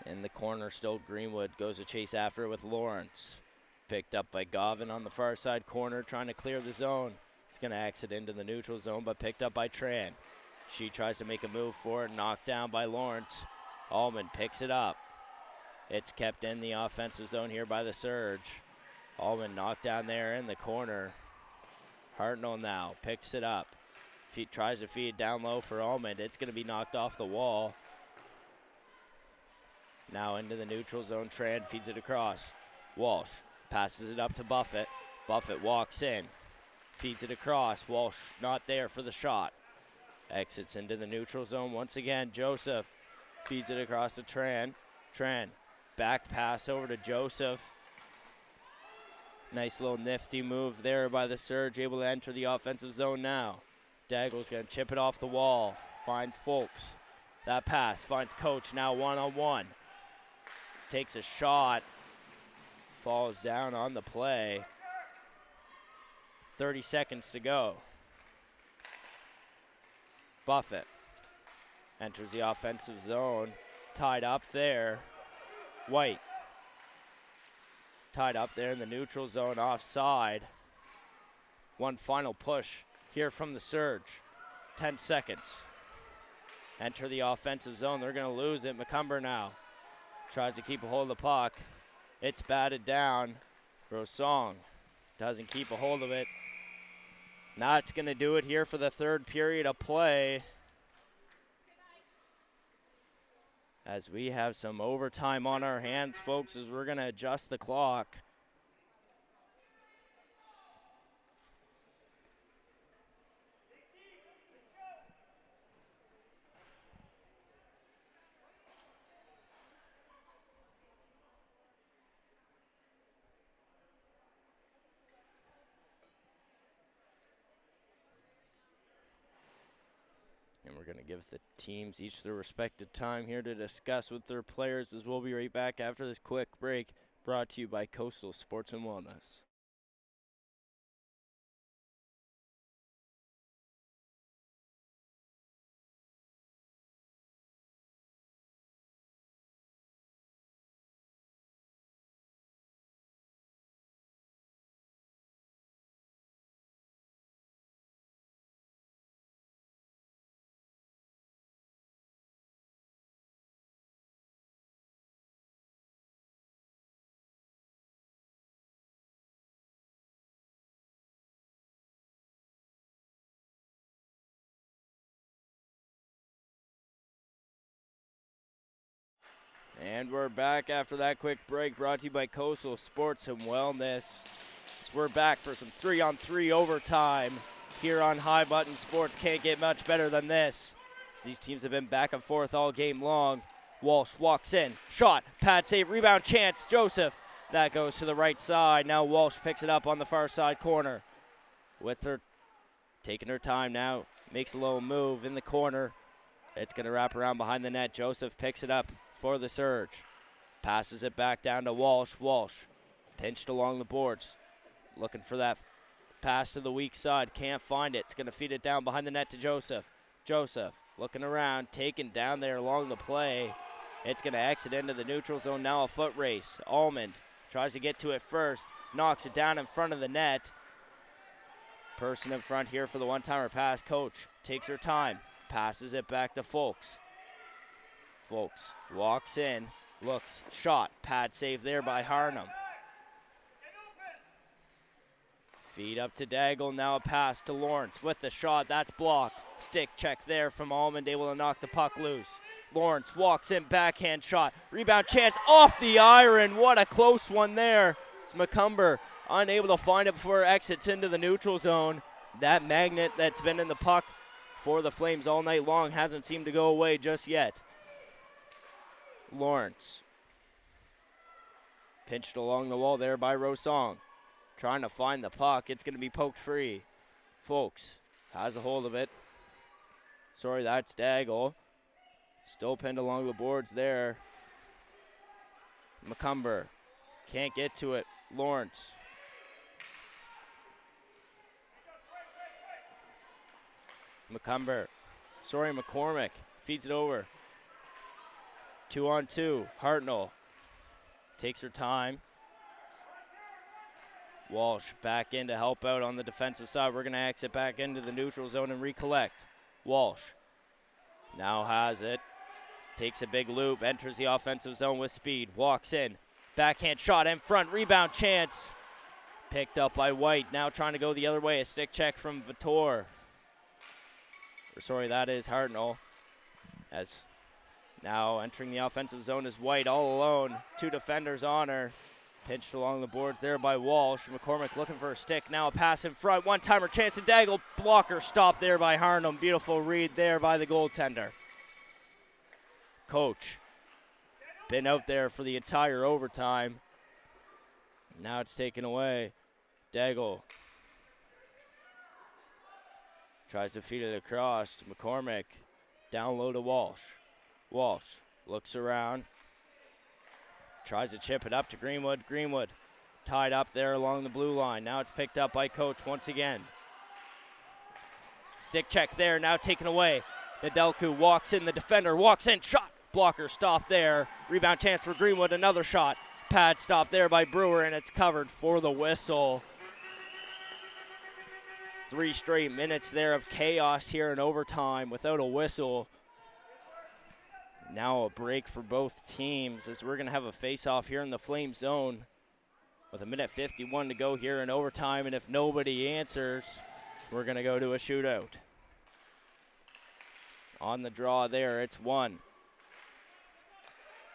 In the corner still, Greenwood goes to chase after it with Lawrence. Picked up by Govin on the far side corner, trying to clear the zone. It's going to exit into the neutral zone, but picked up by Tran. She tries to make a move for it, knocked down by Lawrence. Allman picks it up. It's kept in the offensive zone here by the Surge. Allman knocked down there in the corner. Hartnell now picks it up. Tries to feed down low for Allman. It's going to be knocked off the wall. Now into the neutral zone, Tran feeds it across. Walsh passes it up to Buffett. Buffett walks in, feeds it across. Walsh not there for the shot. Exits into the neutral zone once again. Joseph feeds it across to Tran. Tran, back pass over to Joseph. Nice little nifty move there by the Surge, able to enter the offensive zone now. Daggle's going to chip it off the wall, finds Folks. That pass finds Coach, now one-on-one. Takes a shot, falls down on the play. 30 seconds to go. Buffett Enters the offensive zone. Tied up there. White. Tied up there in the neutral zone, offside. One final push here from the Surge. 10 seconds. Enter the offensive zone. They're going to lose it. McCumber now tries to keep a hold of the puck. It's batted down. Rosong doesn't keep a hold of it. Now it's going to do it here for the third period of play, as we have some overtime on our hands, folks, as we're going to adjust the clock. And we're going to give the teams each their respective time here to discuss with their players, as we'll be right back after this quick break, brought to you by Coastal Sports and Wellness. And we're back after that quick break, brought to you by Coastal Sports and Wellness. So we're back for some 3-on-3 overtime here on High Button Sports. Can't get much better than this, as these teams have been back and forth all game long. Walsh walks in, shot, pad save, rebound chance. Joseph, that goes to the right side. Now Walsh picks it up on the far side corner. With her taking her time now, makes a little move in the corner. It's going to wrap around behind the net. Joseph picks it up for the Surge. Passes it back down to Walsh. Walsh pinched along the boards. Looking for that pass to the weak side. Can't find it. It's going to feed it down behind the net to Joseph. Joseph looking around, taken down there along the play. It's going to exit into the neutral zone. Now a foot race. Almond tries to get to it first. Knocks it down in front of the net. Person in front here for the one-timer pass. Coach takes her time. Passes it back to Folks. Folks walks in, looks, shot, pad save there by Harnum. Feed up to Daigle, now a pass to Lawrence with the shot, that's blocked. Stick check there from Almond, able to knock the puck loose. Lawrence walks in, backhand shot, rebound chance off the iron. What a close one there. It's McCumber unable to find it before it exits into the neutral zone. That magnet that's been in the puck for the Flames all night long hasn't seemed to go away just yet. Lawrence pinched along the wall there by Rosong, trying to find the puck. It's going to be poked free. Folks has a hold of it. Sorry, that's Daigle. Still pinned along the boards there. McCumber can't get to it. Lawrence. McCumber. Sorry, McCormick feeds it over. 2-on-2. Hartnell takes her time. Walsh back in to help out on the defensive side. We're going to exit back into the neutral zone and recollect. Walsh now has it. Takes a big loop. Enters the offensive zone with speed. Walks in. Backhand shot in front. Rebound chance. Picked up by White. Now trying to go the other way. A stick check from Vitor. Sorry, that is Hartnell. As now entering the offensive zone is White all alone. Two defenders on her. Pinched along the boards there by Walsh. McCormick looking for a stick. Now a pass in front. One-timer chance to Daigle. Blocker stop there by Harnum. Beautiful read there by the goaltender. Coach has been out there for the entire overtime. Now it's taken away. Daigle tries to feed it across. McCormick down low to Walsh. Walsh looks around. Tries to chip it up to Greenwood. Greenwood tied up there along the blue line. Now it's picked up by Coach once again. Stick check there, now taken away. Nedelku walks in, the defender walks in, shot. Blocker stop there. Rebound chance for Greenwood, another shot. Pad stop there by Brewer, and it's covered for the whistle. 3 straight minutes there of chaos here in overtime without a whistle. Now a break for both teams as we're going to have a face-off here in the Flame zone with 1:51 to go here in overtime, and if nobody answers, we're going to go to a shootout. On the draw there, it's 1.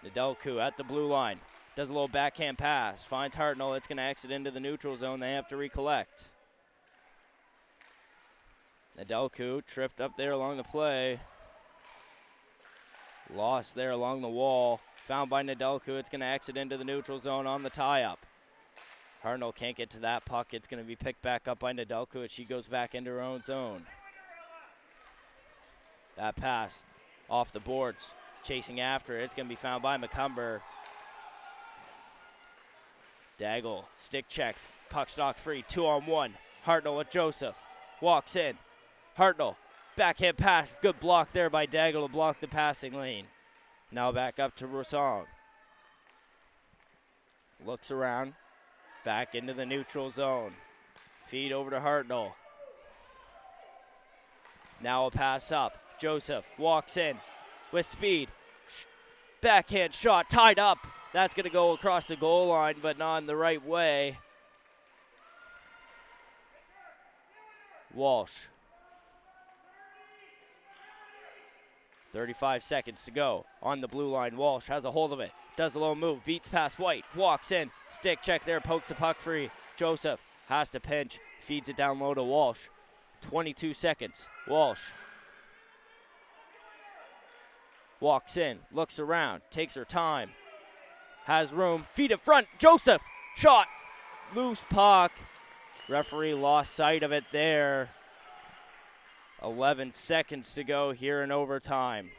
Nedelku at the blue line. Does a little backhand pass. Finds Hartnell. It's going to exit into the neutral zone. They have to recollect. Nedelku tripped up there along the play. Lost there along the wall. Found by Nedelku. It's going to exit into the neutral zone on the tie-up. Hartnell can't get to that puck. It's going to be picked back up by Nedelku as she goes back into her own zone. That pass off the boards. Chasing after it. It's going to be found by McCumber. Daigle, stick checked. Puck stock free. 2-on-1. Hartnell with Joseph. Walks in. Hartnell. Backhand pass. Good block there by Daigle to block the passing lane. Now back up to Rossong. Looks around. Back into the neutral zone. Feed over to Hartnell. Now a pass up. Joseph walks in with speed. Backhand shot tied up. That's going to go across the goal line, but not in the right way. Walsh. 35 seconds to go on the blue line. Walsh has a hold of it. Does a little move. Beats past White. Walks in. Stick check there. Pokes the puck free. Joseph has to pinch. Feeds it down low to Walsh. 22 seconds. Walsh. Walks in. Looks around. Takes her time. Has room. Feed in front. Joseph. Shot. Loose puck. Referee lost sight of it there. 11 seconds to go here in overtime.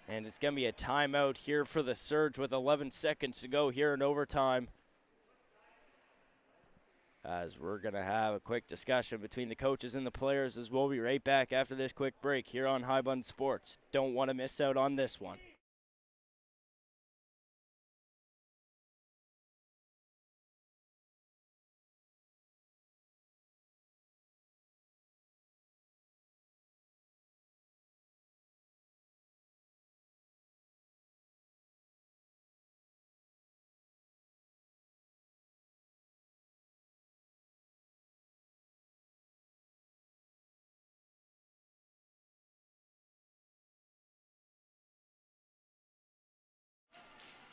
And it's going to be a timeout here for the Surge with 11 seconds to go here in overtime. As we're going to have a quick discussion between the coaches and the players, as we'll be right back after this quick break here on High Button Sports. Don't want to miss out on this one.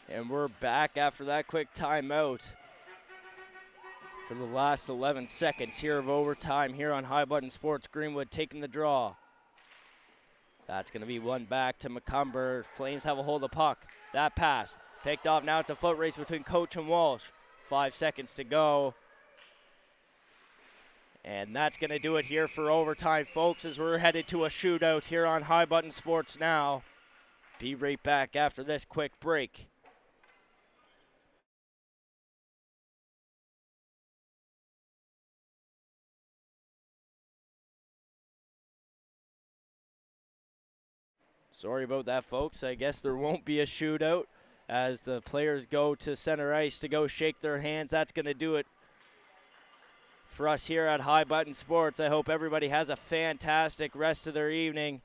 And we're back after that quick timeout for the last 11 seconds here of overtime here on High Button Sports. Greenwood taking the draw. That's going to be one back to McCumber. Flames have a hold of the puck. That pass picked off. Now it's a foot race between Coach and Walsh. 5 seconds to go. And that's going to do it here for overtime, folks, as we're headed to a shootout here on High Button Sports now. Be right back after this quick break. Sorry about that, folks. I guess there won't be a shootout as the players go to center ice to go shake their hands. That's going to do it for us here at High Button Sports. I hope everybody has a fantastic rest of their evening.